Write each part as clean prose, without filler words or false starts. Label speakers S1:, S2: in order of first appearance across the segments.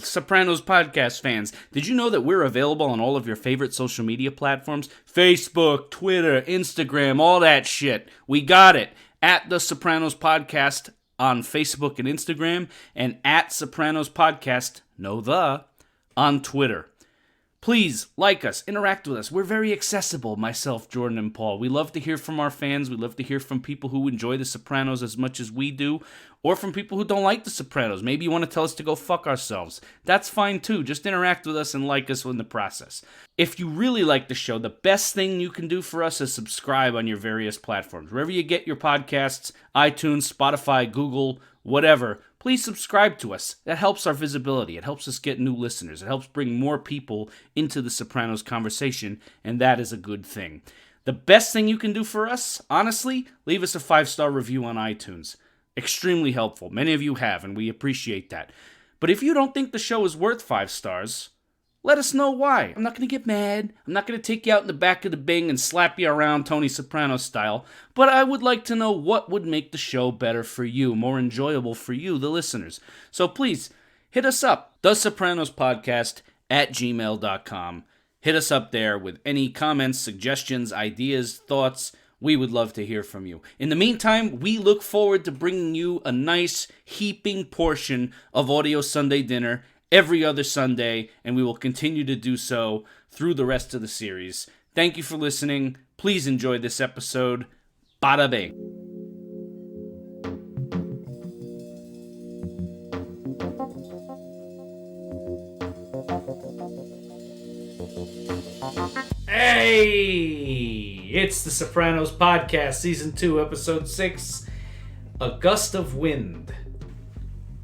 S1: Sopranos podcast fans. Did you know that we're available on all of your favorite social media platforms? Facebook, Twitter, Instagram, all that shit. We got it. At The Sopranos Podcast on Facebook and Instagram, and at Sopranos Podcast, on Twitter. Please like us, interact with us. We're very accessible, myself, Jordan, and Paul. We love to hear from our fans. We love to hear from people who enjoy The Sopranos as much as we do, or from people who don't like The Sopranos. Maybe you want to tell us to go fuck ourselves. That's fine too. Just interact with us and like us in the process. If you really like the show, the best thing you can do for us is subscribe on your various platforms. Wherever you get your podcasts, iTunes, Spotify, Google, whatever, please subscribe to us. That helps our visibility. It helps us get new listeners. It helps bring more people into the Sopranos conversation, and that is a good thing. The best thing you can do for us, honestly, leave us a 5-star review on iTunes. Extremely helpful. Many of you have, and we appreciate that. But if you don't think the show is worth 5 stars, let us know why. I'm not going to get mad. I'm not going to take you out in the back of the Bing and slap you around Tony Soprano style. But I would like to know what would make the show better for you, more enjoyable for you, the listeners. So please, hit us up. TheSopranosPodcast at gmail.com. Hit us up there with any comments, suggestions, ideas, thoughts. We would love to hear from you. In the meantime, we look forward to bringing you a nice, heaping portion of Audio Sunday Dinner every other Sunday, and we will continue to do so through the rest of the series. Thank you for listening. Please enjoy this episode. Bada bing. Hey! It's the Sopranos Podcast, Season 2, Episode 6, A Gust of Wind.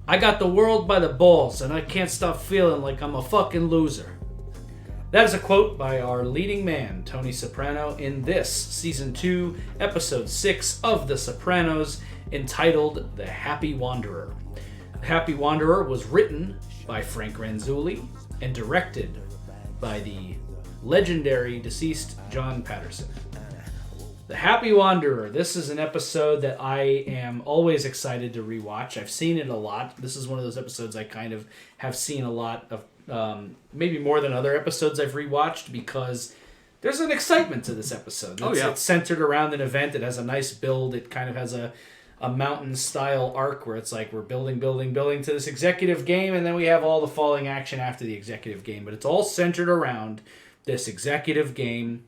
S1: I got the world by the balls, and I can't stop feeling like I'm a fucking loser. That is a quote by our leading man, Tony Soprano, in this Season 2, Episode 6 of The Sopranos, entitled The Happy Wanderer. The Happy Wanderer was written by Frank Ranzulli and directed by the legendary deceased John Patterson. The Happy Wanderer. This is an episode that I am always excited to rewatch. I've seen it a lot. This is one of those episodes I kind of have seen a lot of, maybe more than other episodes I've rewatched, because there's an excitement to this episode. It's centered around an event. It has a nice build. It kind of has a mountain-style arc where it's like we're building to this executive game, and then we have all the falling action after the executive game. But it's all centered around this executive game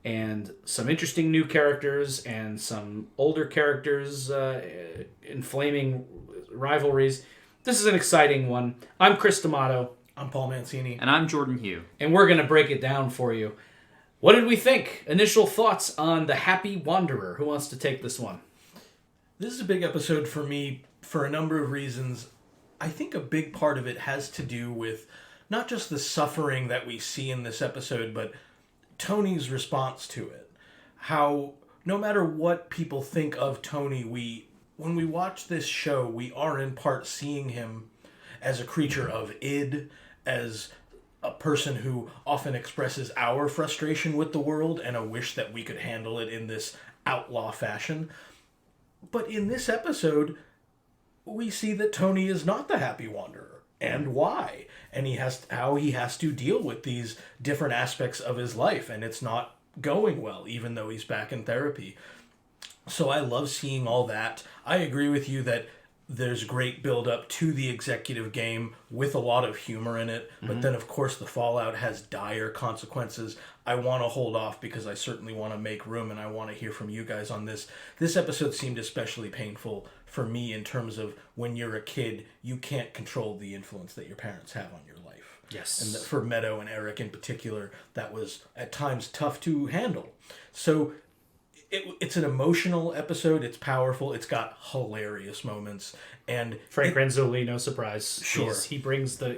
S1: and some interesting new characters and some older characters inflaming rivalries. This is an exciting one. I'm Chris D'Amato.
S2: I'm Paul Mancini.
S3: And I'm Jordan Hugh.
S1: And we're going to break it down for you. What did we think? Initial thoughts on The Happy Wanderer. Who wants to take this one?
S2: This is a big episode for me for a number of reasons. I think a big part of it has to do with not just the suffering that we see in this episode, but Tony's response to it. How, no matter what people think of Tony, when we watch this show, we are in part seeing him as a creature of id, as a person who often expresses our frustration with the world and a wish that we could handle it in this outlaw fashion. But in this episode, we see that Tony is not the Happy Wanderer, and why. And how he has to deal with these different aspects of his life, and it's not going well, even though he's back in therapy. So I love seeing all that. I agree with you that there's great build-up to the executive game with a lot of humor in it, but then, of course, the fallout has dire consequences. I want to hold off because I certainly want to make room, and I want to hear from you guys on this. This episode seemed especially painful for me in terms of when you're a kid, you can't control the influence that your parents have on your life.
S1: Yes.
S2: And for Meadow and Eric in particular, that was at times tough to handle. So it's an emotional episode. It's powerful. It's got hilarious moments. And
S1: Frank Ranzulli, no surprise.
S2: Sure.
S1: He brings the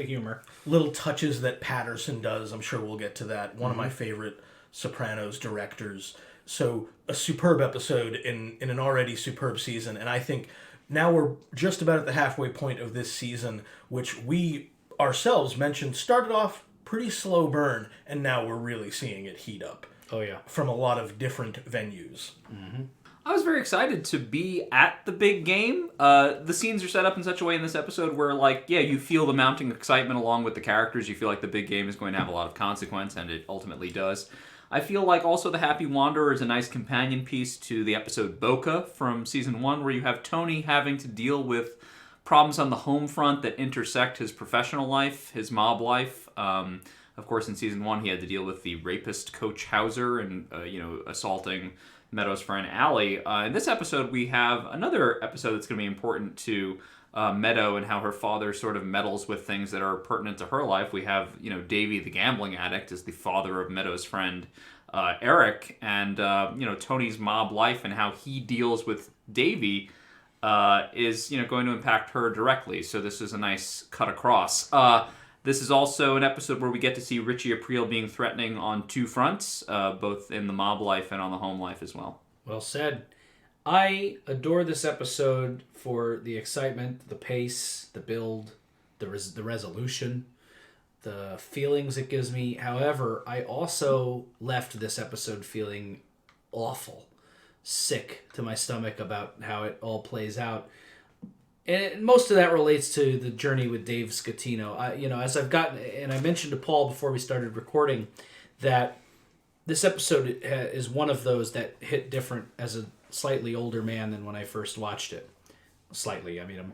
S1: humor.
S2: Little touches that Patterson does. I'm sure we'll get to that. One of my favorite Sopranos directors. So a superb episode in an already superb season. And I think now we're just about at the halfway point of this season, which we ourselves mentioned started off pretty slow burn, and now we're really seeing it heat up.
S1: Oh, yeah.
S2: From a lot of different venues.
S3: I was very excited to be at the big game. The scenes are set up in such a way in this episode where, like, yeah, you feel the mounting excitement along with the characters. You feel like the big game is going to have a lot of consequence, and it ultimately does. I feel like also the Happy Wanderer is a nice companion piece to the episode Boca from Season 1, where you have Tony having to deal with problems on the home front that intersect his professional life, his mob life. Of course, in Season 1, he had to deal with the rapist Coach Hauser and, assaulting Meadows' friend Allie. In this episode, we have another episode that's going to be important to Meadow and how her father sort of meddles with things that are pertinent to her life. We have, Davy the gambling addict is the father of Meadows' friend Eric, and, Tony's mob life and how he deals with Davy is, going to impact her directly. So this is a nice cut across. This is also an episode where we get to see Richie Aprile being threatening on two fronts, both in the mob life and on the home life as well.
S1: Well said. I adore this episode for the excitement, the pace, the build, the resolution, the feelings it gives me. However, I also left this episode feeling awful, sick to my stomach about how it all plays out. And most of that relates to the journey with Dave Scatino. As I've gotten, and I mentioned to Paul before we started recording, that this episode is one of those that hit different as a slightly older man than when I first watched it. Slightly, I mean,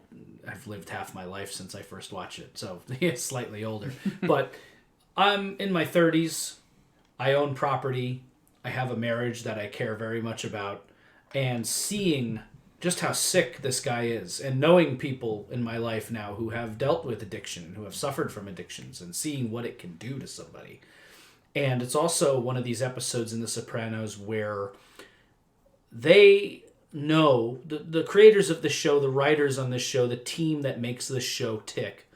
S1: I've lived half my life since I first watched it, so yeah, slightly older. But I'm in my 30s. I own property. I have a marriage that I care very much about, and seeing just how sick this guy is, and knowing people in my life now who have dealt with addiction, who have suffered from addictions, and seeing what it can do to somebody. And it's also one of these episodes in The Sopranos where they know, the creators of the show, the writers on this show, the team that makes this show tick,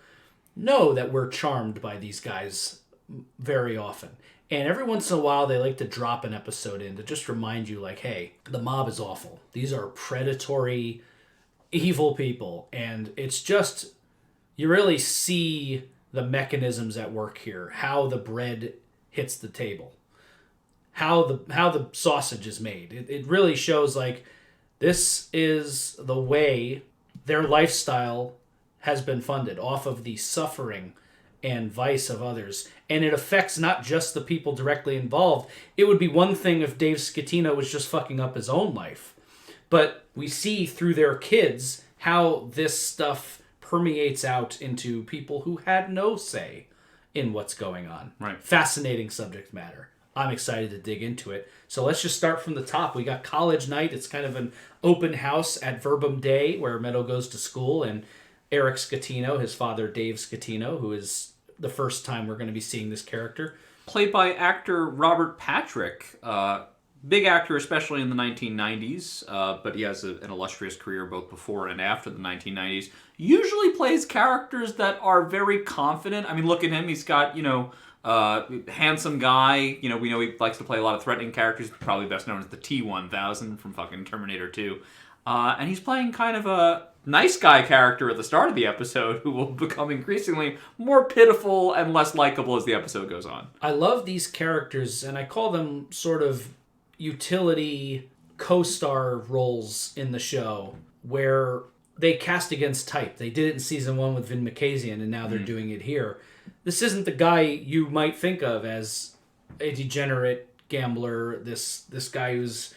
S1: know that we're charmed by these guys very often. And every once in a while, they like to drop an episode in to just remind you, like, hey, the mob is awful. These are predatory, evil people. And it's just, you really see the mechanisms at work here, how the bread hits the table, how the sausage is made. It really shows, like, this is the way their lifestyle has been funded, off of the suffering and vice of others. And it affects not just the people directly involved. It would be one thing if Dave Scatino was just fucking up his own life. But we see through their kids how this stuff permeates out into people who had no say in what's going on.
S3: Right.
S1: Fascinating subject matter. I'm excited to dig into it. So let's just start from the top. We got college night. It's kind of an open house at Verbum Day where Meadow goes to school, and Eric Scatino, his father Dave Scatino, who is the first time we're going to be seeing this character.
S3: Played by actor Robert Patrick. Big actor, especially in the 1990s, but he has an illustrious career both before and after the 1990s. Usually plays characters that are very confident. I mean, look at him. He's got, handsome guy. We know he likes to play a lot of threatening characters. Probably best known as the T-1000 from fucking Terminator 2. And he's playing kind of a nice guy character at the start of the episode who will become increasingly more pitiful and less likable as the episode goes on.
S1: I love these characters, and I call them sort of utility co-star roles in the show where they cast against type. They did it in season 1 with Vin Makazian, and now they're doing it here. This isn't the guy you might think of as a degenerate gambler, this guy who's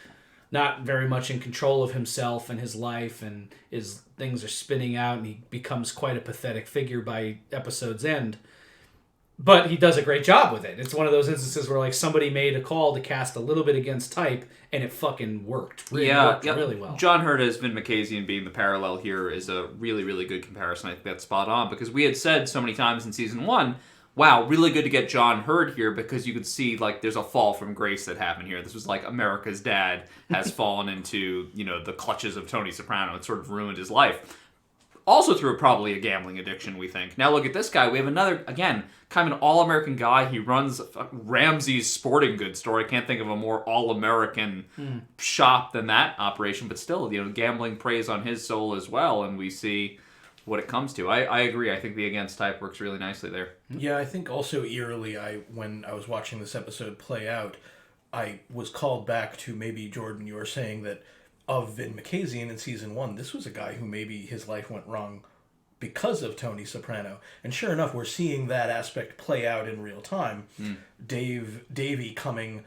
S1: not very much in control of himself and his life, and his things are spinning out, and he becomes quite a pathetic figure by episode's end. But he does a great job with it. It's one of those instances where, like, somebody made a call to cast a little bit against type, and it fucking worked. Worked really well.
S3: John Hurt as Vin Makazian being the parallel here is a really, really good comparison. I think that's spot on, because we had said so many times in season 1, wow, really good to get John Hurt here, because you could see, like, there's a fall from grace that happened here. This was like America's dad has fallen into, the clutches of Tony Soprano. It sort of ruined his life. Also through probably a gambling addiction, we think. Now look at this guy. We have another, again, kind of an all-American guy. He runs Ramsey's sporting goods store. I can't think of a more all-American shop than that operation. But still, gambling preys on his soul as well. And we see what it comes to. I agree. I think the against type works really nicely there.
S2: Yeah, I think also eerily, when I was watching this episode play out, I was called back to maybe, Jordan, you were saying that of Vin Makazian in season 1, this was a guy who maybe his life went wrong because of Tony Soprano. And sure enough, we're seeing that aspect play out in real time. Davey coming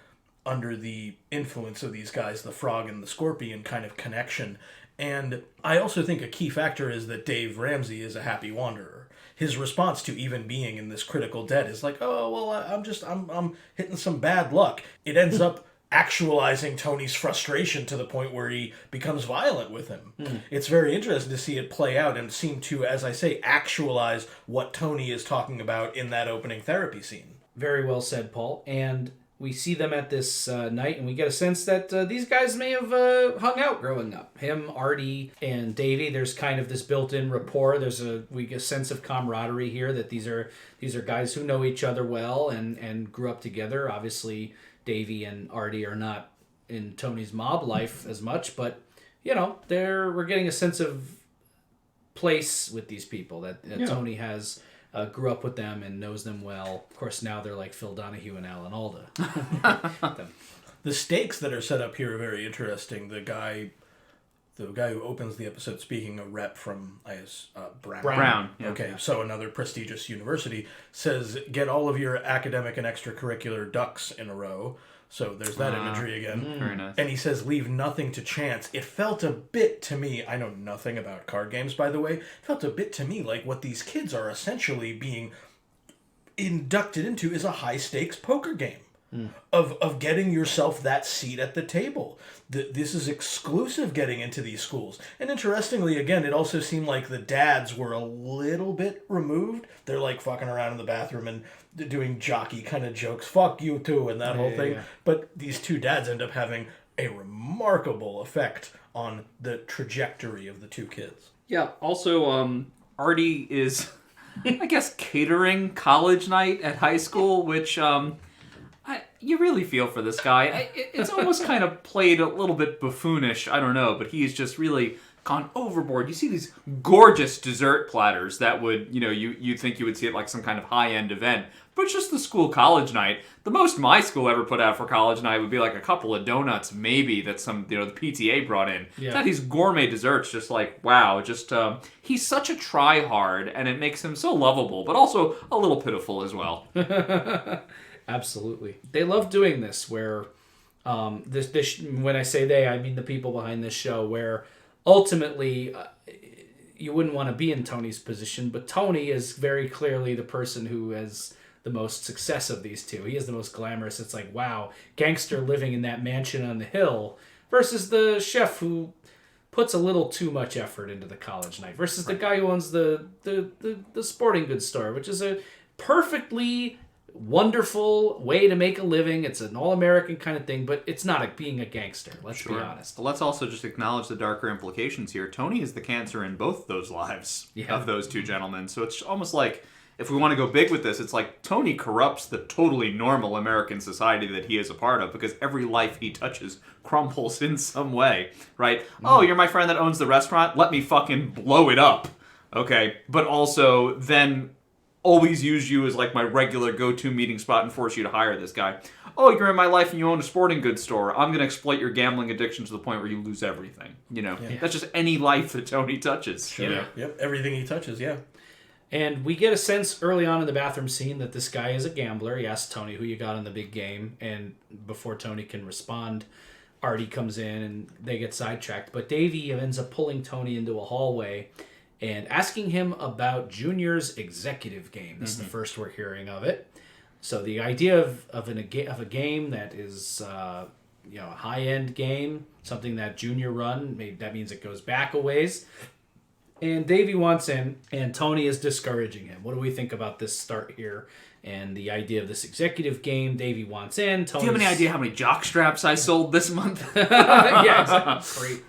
S2: under the influence of these guys, the Frog and the Scorpion kind of connection. And I also think a key factor is that Dave Ramsey is a happy wanderer. His response to even being in this critical debt is like, oh, well, I'm hitting some bad luck. It ends up actualizing Tony's frustration to the point where he becomes violent with him. It's very interesting to see it play out and seem to, as I say, actualize what Tony is talking about in that opening therapy scene.
S1: Very well said, Paul. And we see them at this night, and we get a sense that these guys may have hung out growing up. Him, Artie, and Davey. There's kind of this built-in rapport. We get a sense of camaraderie here, that these are guys who know each other well and grew up together. Obviously, Davey and Artie are not in Tony's mob life as much, but we're getting a sense of place with these people that Tony has. Grew up with them and knows them well. Of course, now they're like Phil Donahue and Alan Alda.
S2: The stakes that are set up here are very interesting. The guy who opens the episode speaking, a rep from Brown.
S3: Brown. Yeah.
S2: Okay, so another prestigious university, says, get all of your academic and extracurricular ducks in a row. So there's that imagery again.
S3: Very nice.
S2: And he says, leave nothing to chance. It felt a bit to me, I know nothing about card games, by the way, it felt a bit to me like what these kids are essentially being inducted into is a high-stakes poker game. Of getting yourself that seat at the table. This is exclusive getting into these schools. And interestingly, again, it also seemed like the dads were a little bit removed. They're like fucking around in the bathroom and doing jockey kind of jokes. Fuck you too, and that whole thing. Yeah. But these two dads end up having a remarkable effect on the trajectory of the two kids.
S3: Yeah, also, Artie is, I guess, catering college night at high school, which... you really feel for this guy. It's almost kind of played a little bit buffoonish. I don't know, but he's just really gone overboard. You see these gorgeous dessert platters that would, you'd think you would see at like some kind of high-end event. But it's just the school college night. The most my school ever put out for college night would be like a couple of donuts, maybe, that some, the PTA brought in. Yeah. Got these gourmet desserts, just like, wow. Just, he's such a try-hard, and it makes him so lovable, but also a little pitiful as well.
S1: Absolutely. They love doing this where, this when I say they, I mean the people behind this show, where ultimately you wouldn't want to be in Tony's position, but Tony is very clearly the person who has the most success of these two. He is the most glamorous. It's like, wow, gangster living in that mansion on the hill versus the chef who puts a little too much effort into the college night versus the guy who owns the sporting goods store, which is a perfectly wonderful way to make a living. It's an all-American kind of thing, but it's not being a gangster. Let's be honest.
S3: But let's also just acknowledge the darker implications here. Tony is the cancer in both those lives of those two gentlemen. So it's almost like, if we want to go big with this, it's like Tony corrupts the totally normal American society that he is a part of, because every life he touches crumbles in some way, right? Oh, you're my friend that owns the restaurant? Let me fucking blow it up. Okay, but also then always use you as like my regular go-to meeting spot and force you to hire this guy. Oh, you're in my life and you own a sporting goods store. I'm going to exploit your gambling addiction to the point where you lose everything. That's just any life that Tony touches.
S2: Sure. Yep, everything he touches, yeah.
S1: And we get a sense early on in the bathroom scene that this guy is a gambler. He asks Tony who you got in the big game, and before Tony can respond, Artie comes in and they get sidetracked. But Davey ends up pulling Tony into a hallway and asking him about Junior's executive game. This is the first we're hearing of it. So the idea of a game that is a high-end game, something that Junior run, maybe that means it goes back a ways. And Davey wants in, and Tony is discouraging him. What do we think about this start here? And the idea of this executive game, Davey wants in.
S3: Do you have any idea how many jock straps I sold this month?
S1: Yeah, exactly.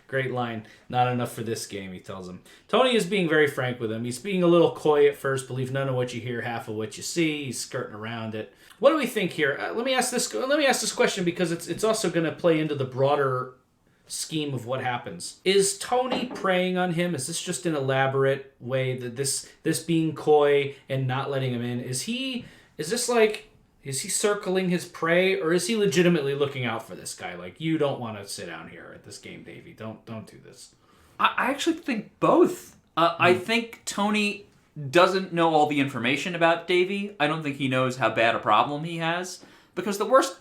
S1: Great line. Not enough for this game, he tells him. Tony is being very frank with him. He's being a little coy at first. Believe none of what you hear, half of what you see. He's skirting around it. What do we think here? Let me ask this question because it's also going to play into the broader scheme of what happens. Is Tony preying on him? Is this just an elaborate way that this being coy and not letting him in? Is this like Is he circling his prey, or is he legitimately looking out for this guy? Like, you don't want to sit down here at this game, Davey. Don't do this.
S3: I actually think both. I think Tony doesn't know all the information about Davey. I don't think he knows how bad a problem he has. Because the worst,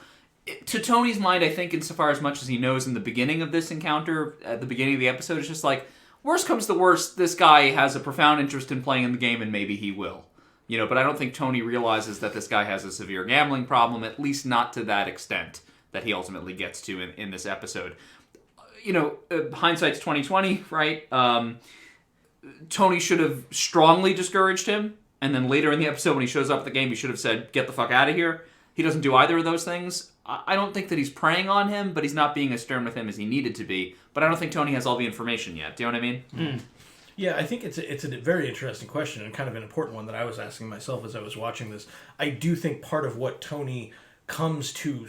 S3: to Tony's mind, I think insofar as much as he knows in the beginning of this encounter, at the beginning of the episode, it's just like, worst comes to worst, this guy has a profound interest in playing in the game and maybe he will. But I don't think Tony realizes that this guy has a severe gambling problem, at least not to that extent that he ultimately gets to in this episode. Hindsight's 20/20, right? Tony should have strongly discouraged him, and then later in the episode when he shows up at the game, he should have said, get the fuck out of here. He doesn't do either of those things. I don't think that he's preying on him, but he's not being as stern with him as he needed to be. But I don't think Tony has all the information yet. Do you know what I mean?
S2: Mm. Yeah, I think it's a very interesting question and kind of an important one that I was asking myself as I was watching this. I do think part of what Tony comes to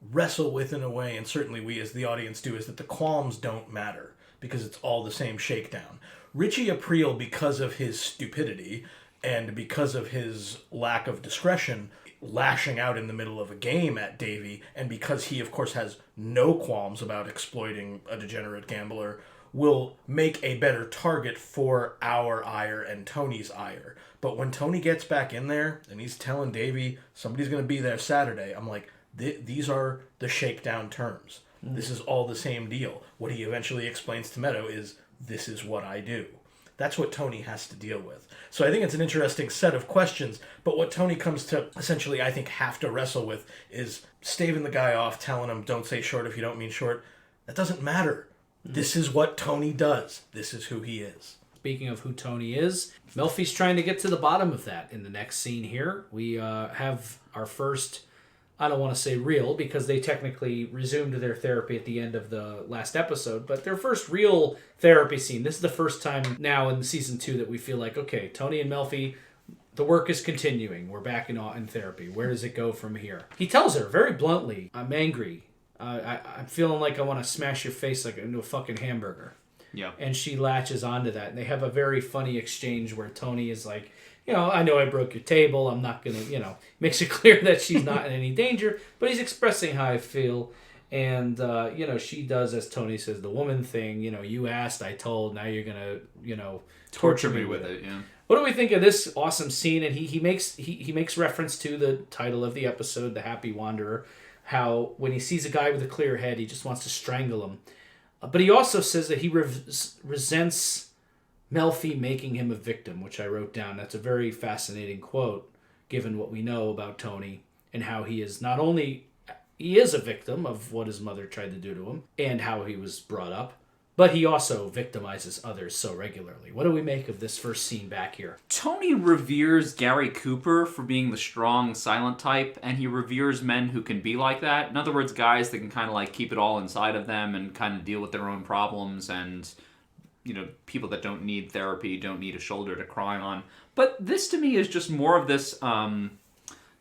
S2: wrestle with in a way, and certainly we as the audience do, is that the qualms don't matter because it's all the same shakedown. Richie Aprile, because of his stupidity and because of his lack of discretion, lashing out in the middle of a game at Davey, and because he, of course, has no qualms about exploiting a degenerate gambler, will make a better target for our ire and Tony's ire. But when Tony gets back in there and he's telling Davey somebody's going to be there Saturday, I'm like, these are the shakedown terms. This is all the same deal. What he eventually explains to Meadow is, this is what I do. That's what Tony has to deal with. So I think it's an interesting set of questions, but what Tony comes to essentially, I think, have to wrestle with is staving the guy off, telling him, don't say short if you don't mean short. That doesn't matter. This is what Tony does. This is who he is.
S1: Speaking of who Tony is, Melfi's trying to get to the bottom of that in the next scene here. We have our first, I don't want to say real, because they technically resumed their therapy at the end of the last episode, but their first real therapy scene. This is the first time now in season 2 that we feel like, okay, Tony and Melfi, the work is continuing. We're back in therapy. Where does it go from here? He tells her very bluntly, I'm angry. I'm feeling like I want to smash your face like into a fucking hamburger.
S3: Yeah.
S1: And she latches onto that. And they have a very funny exchange where Tony is like, I know I broke your table. I'm not going to, makes it clear that she's not in any danger. But he's expressing how I feel. And, she does, as Tony says, the woman thing. You asked, I told. Now you're going to, torture me with it.
S3: Yeah.
S1: What do we think of this awesome scene? And he makes reference to the title of the episode, The Happy Wanderer. How when he sees a guy with a clear head, he just wants to strangle him. But he also says that he resents Melfi making him a victim, which I wrote down. That's a very fascinating quote, given what we know about Tony and how he is not only he is a victim of what his mother tried to do to him and how he was brought up, but he also victimizes others so regularly. What do we make of this first scene back here?
S3: Tony reveres Gary Cooper for being the strong, silent type, and he reveres men who can be like that. In other words, guys that can kind of like keep it all inside of them and kind of deal with their own problems, and people that don't need therapy, don't need a shoulder to cry on. But this to me is just more of this kind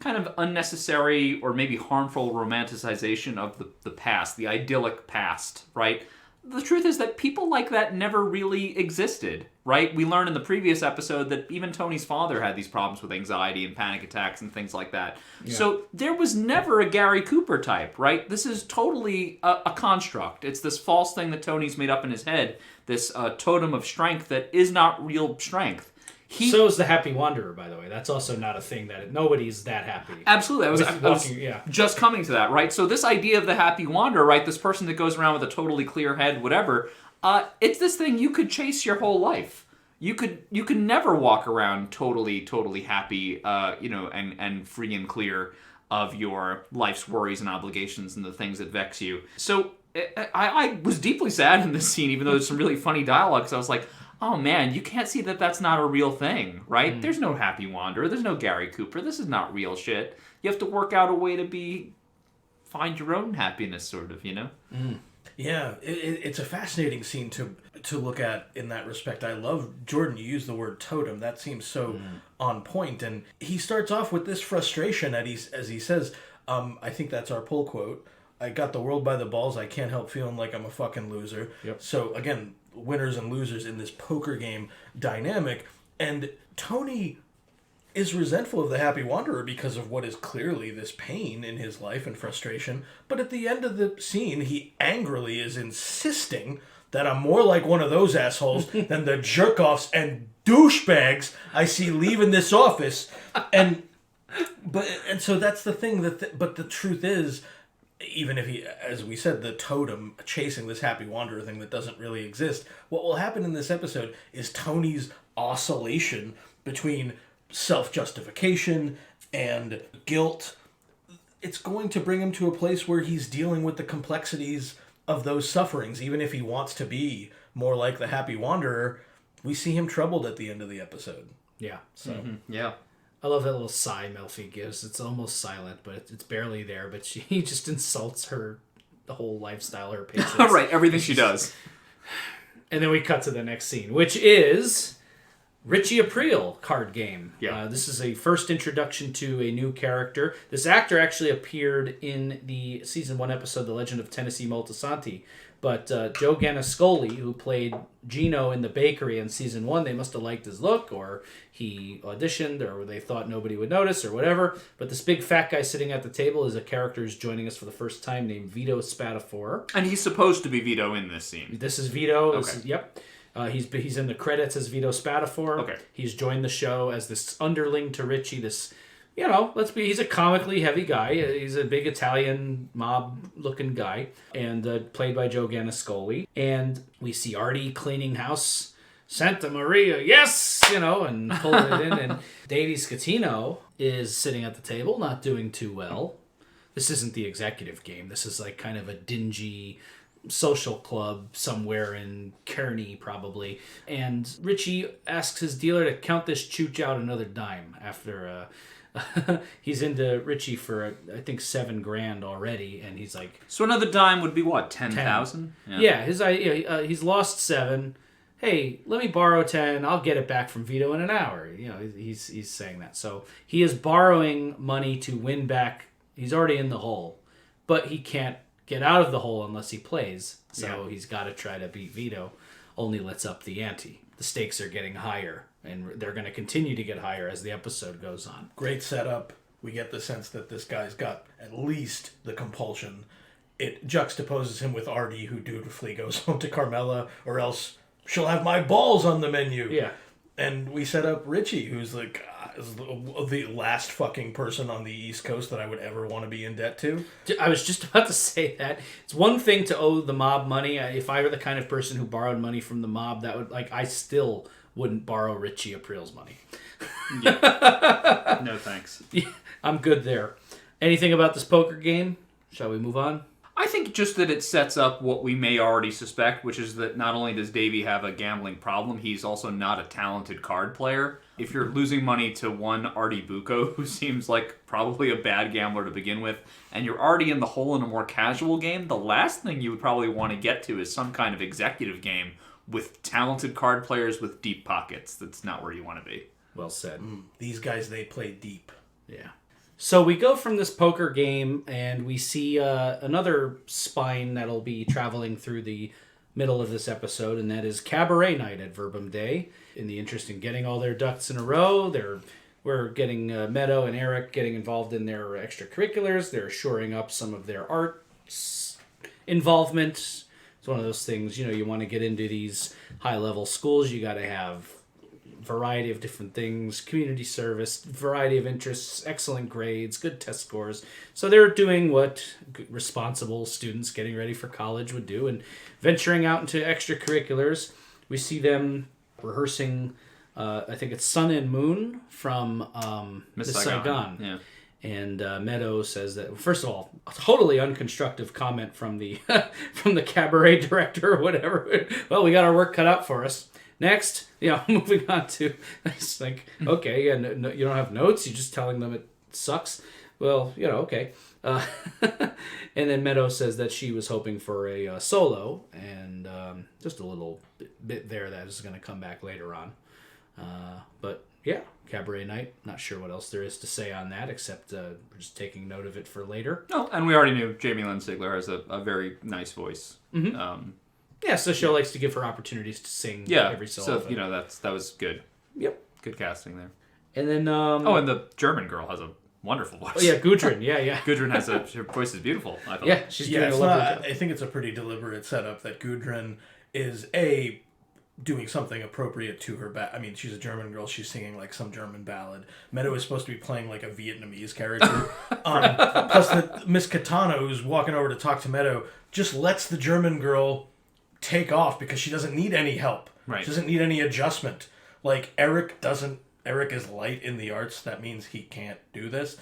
S3: of unnecessary or maybe harmful romanticization of the past, the idyllic past, right? The truth is that people like that never really existed, right? We learned in the previous episode that even Tony's father had these problems with anxiety and panic attacks and things like that. Yeah. So there was never a Gary Cooper type, right? This is totally a construct. It's this false thing that Tony's made up in his head, this totem of strength that is not real strength.
S1: So is the Happy Wanderer, by the way. That's also not a thing that nobody's that happy.
S3: Absolutely. I was just coming to that, right? So this idea of the Happy Wanderer, right? This person that goes around with a totally clear head, whatever. It's this thing you could chase your whole life. You could never walk around totally happy, and free and clear of your life's worries and obligations and the things that vex you. So I was deeply sad in this scene, even though there's some really funny dialogue, because I was like, oh man, you can't see that that's not a real thing, right? There's no Happy Wanderer. There's no Gary Cooper. This is not real shit. You have to work out a way to find your own happiness, sort of,
S2: Yeah, it's a fascinating scene to look at in that respect. I love, Jordan, you use the word totem. That seems so on point. And he starts off with this frustration as he says, I think that's our pull quote, I got the world by the balls. I can't help feeling like I'm a fucking loser. Yep. So again, winners and losers in this poker game dynamic. And Tony is resentful of the Happy Wanderer because of what is clearly this pain in his life and frustration. But at the end of the scene, he angrily is insisting that I'm more like one of those assholes than the jerk-offs and douchebags I see leaving this office. And so that's the thing. But the truth is, even if he, as we said, the totem chasing this Happy Wanderer thing that doesn't really exist, what will happen in this episode is Tony's oscillation between self-justification and guilt. It's going to bring him to a place where he's dealing with the complexities of those sufferings. Even if he wants to be more like the Happy Wanderer, we see him troubled at the end of the episode.
S4: Yeah.
S2: So
S3: Yeah.
S4: I love that little sigh Melfi gives. It's almost silent, but it's barely there. But he just insults her, the whole lifestyle, her patience.
S3: Right, everything she does.
S4: And then we cut to the next scene, which is Richie Aprile card game.
S3: Yeah.
S4: This is a first introduction to a new character. This actor actually appeared in the season 1 episode, The Legend of Tennessee Moltisanti. But Joe Ganascoli, who played Gino in the bakery in season 1, they must have liked his look, or he auditioned, or they thought nobody would notice, or whatever. But this big fat guy sitting at the table is a character who's joining us for the first time named Vito Spatafora.
S3: And he's supposed to be Vito in this scene.
S4: This is Vito.
S3: Okay.
S4: Yep. He's in the credits as Vito Spatafora.
S3: Okay.
S4: He's joined the show as this underling to Richie, this... he's a comically heavy guy. He's a big Italian mob-looking guy, and played by Joe Ganascoli. And we see Artie cleaning house. Santa Maria, yes! And pulling it in. And Davey Scatino is sitting at the table, not doing too well. This isn't the executive game. This is like kind of a dingy social club somewhere in Kearney, probably. And Richie asks his dealer to count this chooch out another dime after... he's into Richie for I think $7,000 already, and he's like,
S3: So another dime would be what, 10,000?
S4: He's lost 7. Hey, let me borrow 10. I'll get it back from Vito in an hour. He's saying that. So he is borrowing money to win back. He's already in the hole, but he can't get out of the hole unless he plays. So he's got to try to beat Vito. Only lets up the ante. The stakes are getting higher, and they're going to continue to get higher as the episode goes on.
S2: great setup. We get the sense that this guy's got at least the compulsion. It juxtaposes him with Artie, who dutifully goes home to Carmela, or else she'll have my balls on the menu.
S4: Yeah.
S2: And we set up Richie, who's like is the last fucking person on the East Coast that I would ever want to be in debt to.
S4: I was just about to say that. It's one thing to owe the mob money. If I were the kind of person who borrowed money from the mob, that would I still wouldn't borrow Richie Aprile's money.
S3: Yeah. No thanks.
S4: I'm good there. Anything about this poker game? Shall we move on?
S3: I think just that it sets up what we may already suspect, which is that not only does Davey have a gambling problem, he's also not a talented card player. If you're losing money to one Artie Bucco, who seems like probably a bad gambler to begin with, and you're already in the hole in a more casual game, the last thing you would probably want to get to is some kind of executive game with talented card players with deep pockets. That's not where you want to be.
S4: Well said.
S2: These guys, they play deep.
S4: Yeah. So we go from this poker game, and we see another spine that'll be traveling through the middle of this episode, and that is cabaret night at Verbum Day. In the interest in getting all their ducks in a row, we're getting Meadow and Eric getting involved in their extracurriculars. They're shoring up some of their arts involvement. It's one of those things, you want to get into these high-level schools, you got to have variety of different things, community service, variety of interests, excellent grades, good test scores. So they're doing what responsible students getting ready for college would do and venturing out into extracurriculars. We see them rehearsing, I think it's Sun and Moon from Miss Saigon.
S3: Yeah.
S4: And Meadow says that, first of all, a totally unconstructive comment from the from the cabaret director or whatever. Well, we got our work cut out for us. Next, moving on to, it's like, okay, no, you don't have notes, you're just telling them it sucks. Well, okay. And then Meadow says that she was hoping for a solo, and just a little bit there that is going to come back later on. But yeah, cabaret night. Not sure what else there is to say on that, except we're just taking note of it for later.
S3: Oh, and we already knew Jamie Lynn Sigler has a very nice voice.
S4: Mm-hmm. Yes, the show likes to give her opportunities to sing every so often.
S3: So, that was good.
S4: Yep.
S3: Good casting there.
S4: And then
S3: and the German girl has a wonderful voice.
S4: oh yeah, Gudrun. Yeah.
S3: Gudrun her voice is beautiful, I thought.
S4: Yeah, she's doing a
S2: it's
S4: lovely
S2: not,
S4: job.
S2: I think it's a pretty deliberate setup that Gudrun is doing something appropriate to her I mean, she's a German girl. She's singing like some German ballad. Meadow is supposed to be playing like a Vietnamese character. Plus, Miss Katana, who's walking over to talk to Meadow, just lets the German girl take off because she doesn't need any help.
S3: Right.
S2: She doesn't need any adjustment. Like Eric is light in the arts. That means he can't do this.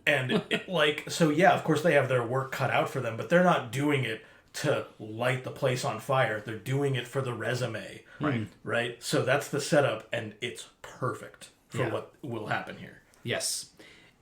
S2: And of course they have their work cut out for them, but they're not doing it to light the place on fire. They're doing it for the resume. Right. So that's the setup, and it's perfect for what will happen here.
S4: Yes.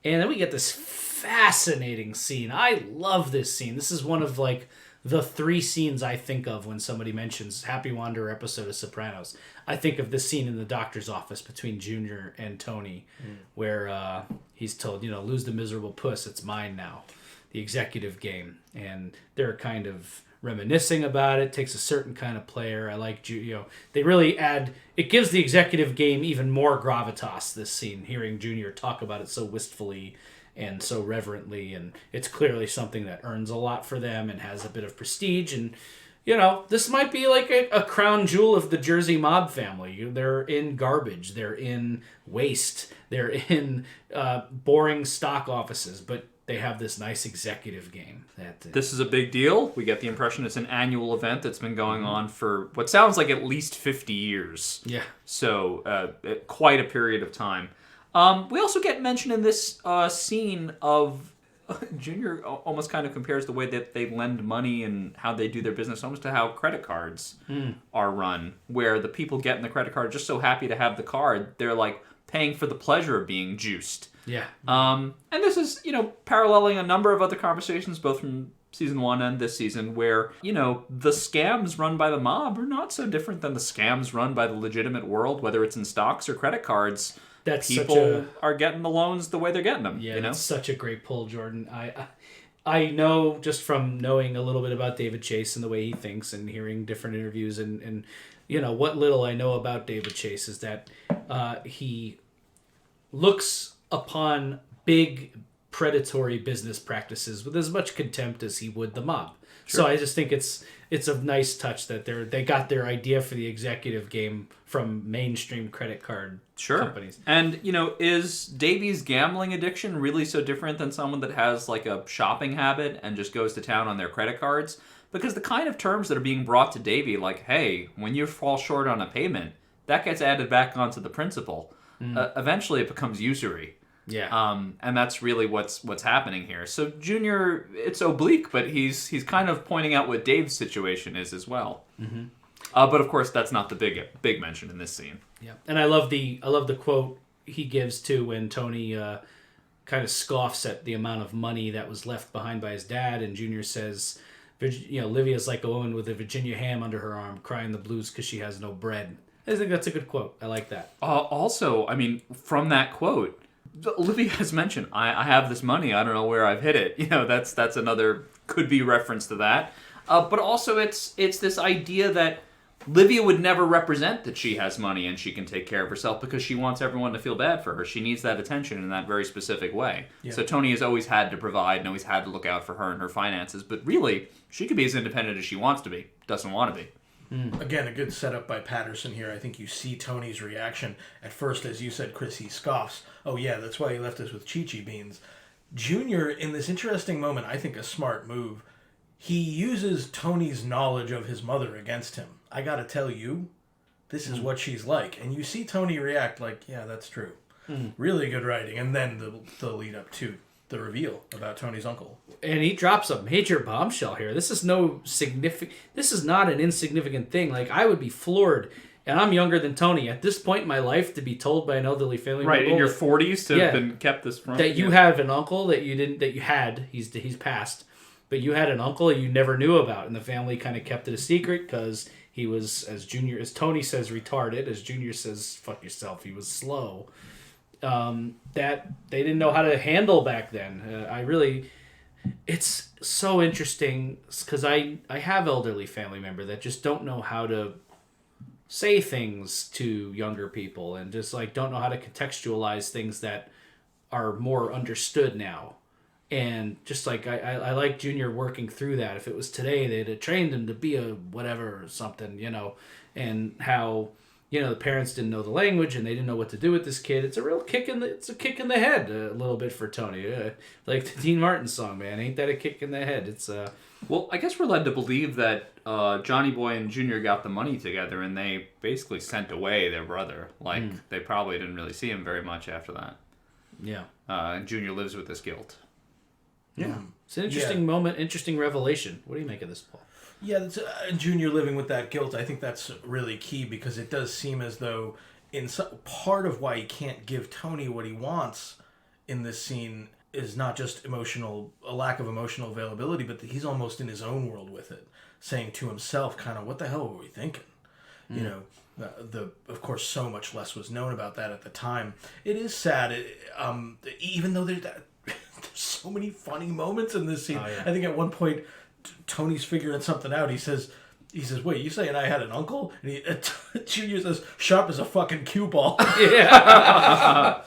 S4: And then we get this fascinating scene. I love this scene. This is one of like the 3 scenes I think of when somebody mentions Happy Wanderer episode of Sopranos. I think of this scene in the doctor's office between Junior and Tony, where he's told, lose the miserable puss, it's mine now. The executive game. And they're kind of reminiscing about it. Takes a certain kind of player. I like, they really it gives the executive game even more gravitas, this scene, hearing Junior talk about it so wistfully and so reverently, and it's clearly something that earns a lot for them and has a bit of prestige, and this might be like a crown jewel of the Jersey mob family. They're in garbage, they're in waste, they're in boring stock offices, but they have this nice executive game.
S3: This is a big deal. We get the impression it's an annual event that's been going on for what sounds like at least 50 years.
S4: Yeah.
S3: So quite a period of time. We also get mentioned in this scene of Junior almost kind of compares the way that they lend money and how they do their business almost to how credit cards are run, where the people getting the credit card are just so happy to have the card, they're like paying for the pleasure of being juiced.
S4: Yeah.
S3: And this is, paralleling a number of other conversations, both from season 1 and this season, where, the scams run by the mob are not so different than the scams run by the legitimate world, whether it's in stocks or credit cards. People are getting the loans the way they're getting them.
S4: Yeah, that's such a great pull, Jordan. I know just from knowing a little bit about David Chase and the way he thinks and hearing different interviews and what little I know about David Chase is that he looks upon big predatory business practices with as much contempt as he would the mob. Sure. So I just think it's a nice touch that they got their idea for the executive game from mainstream credit card companies.
S3: And, is Davy's gambling addiction really so different than someone that has like a shopping habit and just goes to town on their credit cards? Because the kind of terms that are being brought to Davy, like, hey, when you fall short on a payment, that gets added back onto the principal. Eventually it becomes usury.
S4: Yeah.
S3: And that's really what's happening here. So Junior, it's oblique, but he's kind of pointing out what Dave's situation is as well. Mm-hmm. But of course, that's not the big mention in this scene.
S4: Yeah, and I love the quote he gives too when Tony kind of scoffs at the amount of money that was left behind by his dad, and Junior says, Livia's like a woman with a Virginia ham under her arm, crying the blues because she has no bread. I think that's a good quote. I like that.
S3: Also, I mean, from that quote, Olivia has mentioned, I have this money, I don't know where I've hid it. That's another could-be reference to that. But also it's this idea that Livia would never represent that she has money and she can take care of herself because she wants everyone to feel bad for her. She needs that attention in that very specific way. Yeah. So Tony has always had to provide and always had to look out for her and her finances. But really, she could be as independent as she wants to be, doesn't want to be.
S2: Again, a good setup by Patterson here. I think you see Tony's reaction. At first, as you said, Chris, he scoffs. Oh, yeah, that's why he left us with Chi-Chi beans. Junior, in this interesting moment, I think a smart move, he uses Tony's knowledge of his mother against him. I gotta tell you, this is what she's like. And you see Tony react like, yeah, that's true. Really good writing. And then the lead up to the reveal about Tony's uncle.
S4: And he drops a major bombshell here. This is this is not an insignificant thing. Like, I would be floored, and I'm younger than Tony at this point in my life, to be told by an elderly family member,
S3: right, in your 40s to have been kept this from
S4: that you have an uncle that you had, he's passed, but you had an uncle you never knew about, and the family kind of kept it a secret because he was, as Tony says, retarded, as Junior says, fuck yourself, he was slow. That they didn't know how to handle back then. It's so interesting because I have elderly family member that just don't know how to say things to younger people and just like don't know how to contextualize things that are more understood now. And just like I like Junior working through that. If it was today, they'd have trained him to be a whatever or something, and how the parents didn't know the language and they didn't know what to do with this kid. It's a real kick in the head a little bit for Tony. Like the Dean Martin song, man, ain't that a kick in the head? It's
S3: Well, I guess we're led to believe that Johnny Boy and Junior got the money together and they basically sent away their brother. Like they probably didn't really see him very much after that.
S4: Yeah.
S3: And Junior lives with this guilt.
S4: Yeah. It's an interesting moment, interesting revelation. What do you make of this, Paul?
S2: Yeah, that's, Junior living with that guilt, I think that's really key because it does seem as though part of why he can't give Tony what he wants in this scene is not just a lack of emotional availability, but that he's almost in his own world with it, saying to himself kind of, what the hell were we thinking? Of course, so much less was known about that at the time. It is sad, even though there's so many funny moments in this scene.
S4: Oh, yeah.
S2: I think at one point, Tony's figuring something out. He says, wait, you saying I had an uncle? And Junior says, sharp as a fucking cue ball.
S4: Yeah.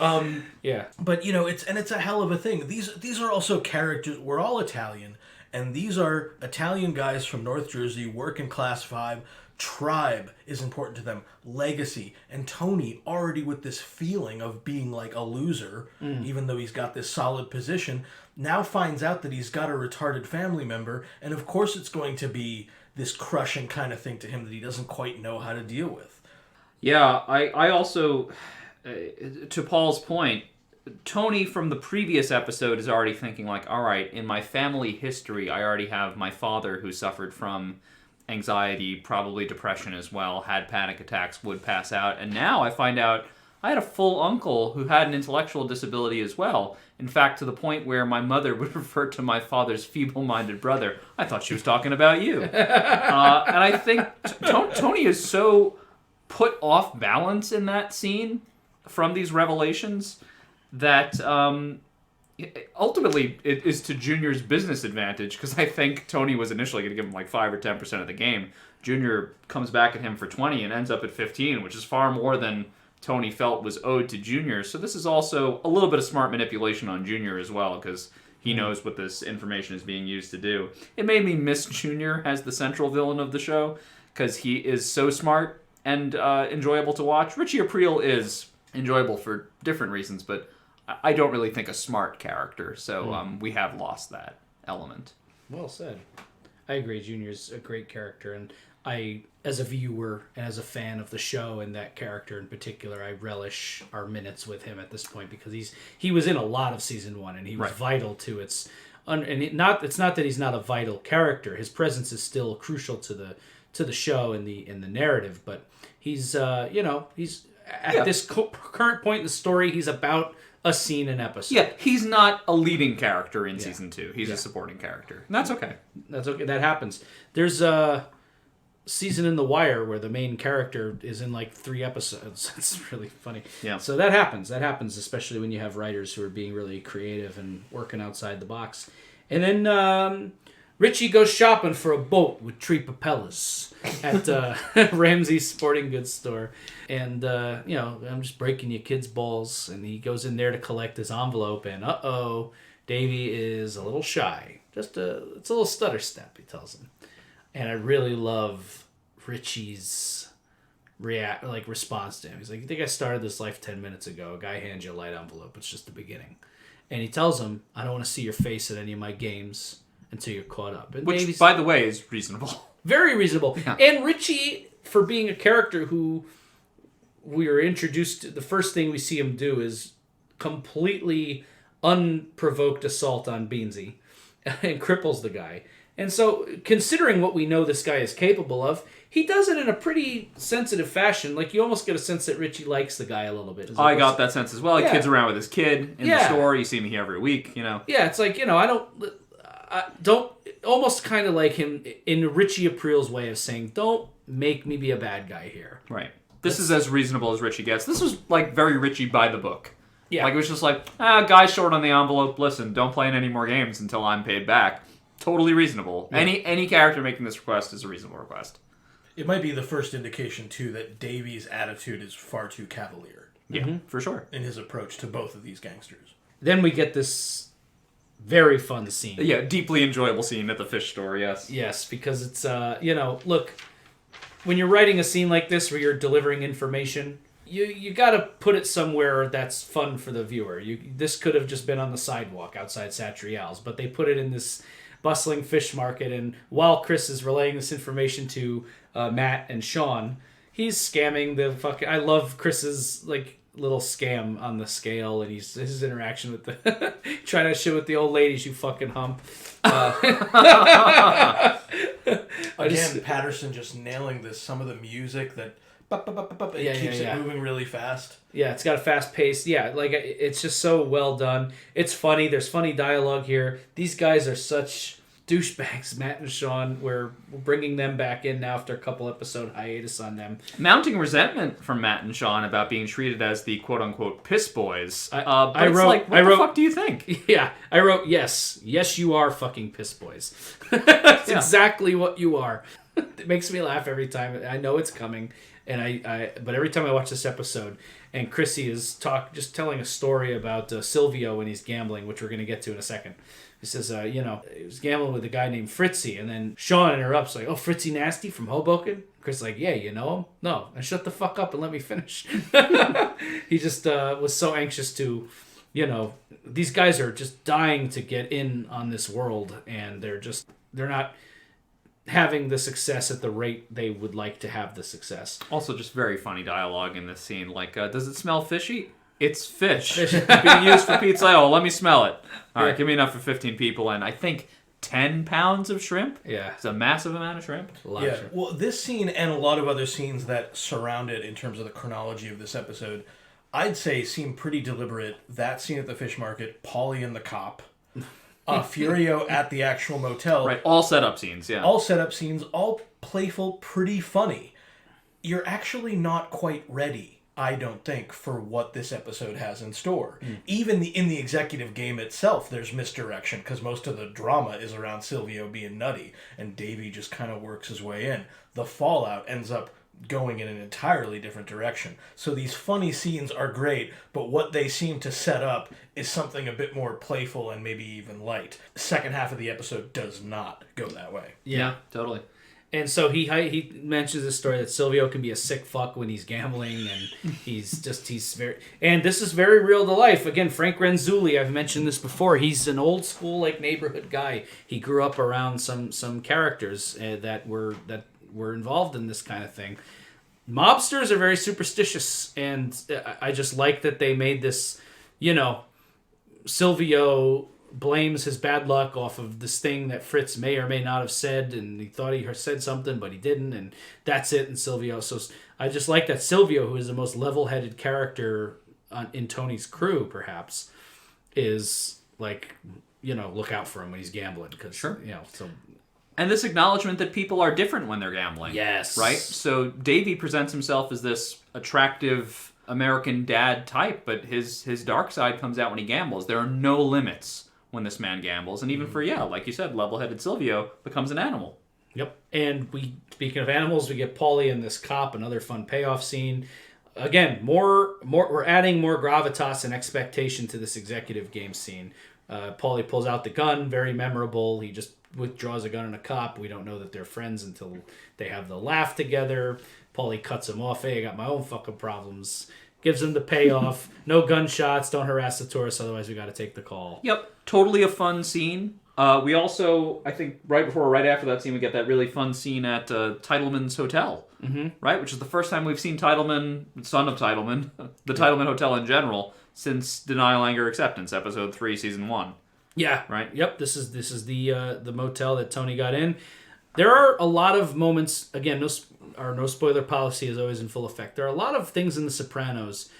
S4: Yeah.
S2: But, it's a hell of a thing. These are also characters. We're all Italian. And these are Italian guys from North Jersey, working class 5. Tribe is important to them. Legacy. And Tony, already with this feeling of being like a loser, even though he's got this solid position, now finds out that he's got a retarded family member. And of course it's going to be this crushing kind of thing to him that he doesn't quite know how to deal with.
S3: Yeah, I also, to Paul's point, Tony from the previous episode is already thinking like, all right, in my family history, I already have my father who suffered from anxiety, probably depression as well, had panic attacks, would pass out. And now I find out I had a full uncle who had an intellectual disability as well. In fact, to the point where my mother would refer to my father's feeble-minded brother. I thought she was talking about you. And I think Tony is so put off balance in that scene from these revelations that ultimately it is to Junior's business advantage, because I think Tony was initially going to give him like 5 or 10% of the game. Junior comes back at him for 20 and ends up at 15, which is far more than Tony felt was owed to Junior. So this is also a little bit of smart manipulation on Junior as well, because he knows what this information is being used to do. It made me miss Junior as the central villain of the show, because he is so smart and enjoyable to watch. Richie Aprile is enjoyable for different reasons, but I don't really think a smart character, so we have lost that element.
S4: Well said. I agree. Junior's a great character, and I, as a viewer and as a fan of the show and that character in particular, I relish our minutes with him at this point, because he was in a lot of season 1, and he was vital to its. It's not that he's not a vital character. His presence is still crucial to the show and the narrative, but he's he's at this current point in the story, he's about a scene an episode.
S3: Yeah, he's not a leading character in season 2. He's a supporting character. And that's okay.
S4: That's okay. That happens. There's a season in The Wire where the main character is in like 3 episodes. It's really funny.
S3: Yeah.
S4: So that happens. That happens, especially when you have writers who are being really creative and working outside the box. And then Richie goes shopping for a boat with 3 propellers at Ramsey's sporting goods store. And, I'm just breaking your kid's balls. And he goes in there to collect his envelope. And, Davey is a little shy. It's a little stutter step, he tells him. And I really love Richie's response to him. He's like, you think I started this life 10 minutes ago? A guy hands you a light envelope. It's just the beginning. And he tells him, I don't want to see your face at any of my games until you're caught up. And
S3: which,
S4: Davey's,
S3: by the way, is reasonable.
S4: Very reasonable.
S3: Yeah.
S4: And Richie, for being a character who we are introduced to, the first thing we see him do is completely unprovoked assault on Beansy and cripples the guy. And so, considering what we know this guy is capable of, he does it in a pretty sensitive fashion. Like, you almost get a sense that Richie likes the guy a little bit.
S3: I got that sense as well. He kid's around with his kid in the store. You see me every week,
S4: Yeah, it's like, I don't almost kind of like him in Richie Aprile's way of saying, don't make me be a bad guy here.
S3: Right. This is as reasonable as Richie gets. This was, like, very Richie by the book.
S4: Yeah.
S3: Like, it was just like, guy's short on the envelope. Listen, don't play in any more games until I'm paid back. Totally reasonable. Yeah. Any character making this request is a reasonable request.
S2: It might be the first indication, too, that Davy's attitude is far too cavalier.
S3: Yeah, for sure.
S2: In his approach to both of these gangsters.
S4: Then we get this very fun scene.
S3: Yeah, deeply enjoyable scene at the fish store, yes.
S4: Yes, because it's, look, when you're writing a scene like this where you're delivering information, you got to put it somewhere that's fun for the viewer. This could have just been on the sidewalk outside Satrial's, but they put it in this bustling fish market, and while Chris is relaying this information to Matt and Sean, he's scamming the fucking... I love Chris's, little scam on the scale, and his interaction with the... trying to shit with the old ladies, you fucking hump.
S2: Again, Patterson just nailing this. Some of the music that... It keeps it moving really fast.
S4: Yeah, it's got a fast pace. Yeah, it's just so well done. It's funny. There's funny dialogue here. These guys are such douchebags, Matt and Sean. We're bringing them back in now after a couple episode hiatus on them.
S3: Mounting resentment from Matt and Sean about being treated as the quote-unquote piss boys. What the fuck do you think?
S4: Yeah, I wrote, yes, you are fucking piss boys. That's exactly what you are. It makes me laugh every time. I know it's coming. But every time I watch this episode, and Chrissy is just telling a story about Silvio when he's gambling, which we're going to get to in a second. He says, he was gambling with a guy named Fritzy, and then Sean interrupts, like, "Oh, Fritzy Nasty from Hoboken?" Chris is like, "Yeah, you know him?" "No." "And shut the fuck up and let me finish." He just was so anxious to, these guys are just dying to get in on this world, and they're not having the success at the rate they would like to have the success.
S3: Also, just very funny dialogue in this scene. Like, does it smell fishy? It's fish. Being used for pizza. Oh, let me smell it. All right, give me enough for 15 people, and I think 10 pounds of shrimp?
S4: Yeah.
S3: It's a massive amount of shrimp.
S2: Yeah, well, this scene and a lot of other scenes that surround it in terms of the chronology of this episode, I'd say seem pretty deliberate. That scene at the fish market, Paulie and the cop, Furio at the actual motel.
S3: Right, all setup scenes, yeah.
S2: All setup scenes, all playful, pretty funny. You're actually not quite ready, I don't think, for what this episode has in store. Even in the executive game itself, there's misdirection, because most of the drama is around Silvio being nutty, and Davey just kind of works his way in. The fallout ends up going in an entirely different direction. So these funny scenes are great, but what they seem to set up is something a bit more playful and maybe even light. The second half of the episode does not go that way.
S3: Yeah, totally.
S4: And so he mentions this story that Silvio can be a sick fuck when he's gambling, and he's very... And this is very real to life. Again, Frank Renzulli, I've mentioned this before. He's an old school, neighborhood guy. He grew up around some characters that were involved in this kind of thing. Mobsters are very superstitious, and I just like that they made this, Silvio blames his bad luck off of this thing that Fritz may or may not have said, and he thought he said something, but he didn't, and that's it, and Silvio. So I just like that Silvio, who is the most level-headed character in Tony's crew, perhaps, is look out for him when he's gambling, because,
S3: sure.
S4: So...
S3: And this acknowledgement that people are different when they're gambling.
S4: Yes.
S3: Right? So Davey presents himself as this attractive American dad type, but his dark side comes out when he gambles. There are no limits when this man gambles. And even for, like you said, level-headed Silvio becomes an animal.
S4: Yep. And speaking of animals, we get Paulie and this cop, another fun payoff scene. Again, we're adding more gravitas and expectation to this executive game scene. Paulie pulls out the gun, very memorable. He just withdraws a gun on a cop. We don't know that they're friends until they have the laugh together. Paulie cuts him off. "Hey, I got my own fucking problems." Gives him the payoff. No gunshots. Don't harass the tourists, otherwise we got to take the call.
S3: Yep. Totally a fun scene. We also, I think, right after that scene, we get that really fun scene at Titleman's Hotel. Mm-hmm. Right? Which is the first time we've seen Titleman, son of Titleman, the Titleman Hotel in general, since Denial, Anger, Acceptance, episode 3, season 1.
S4: Yeah.
S3: Right?
S4: Yep. This is the motel that Tony got in. There are a lot of moments, again, no spoiler policy is always in full effect. There are a lot of things in The Sopranos,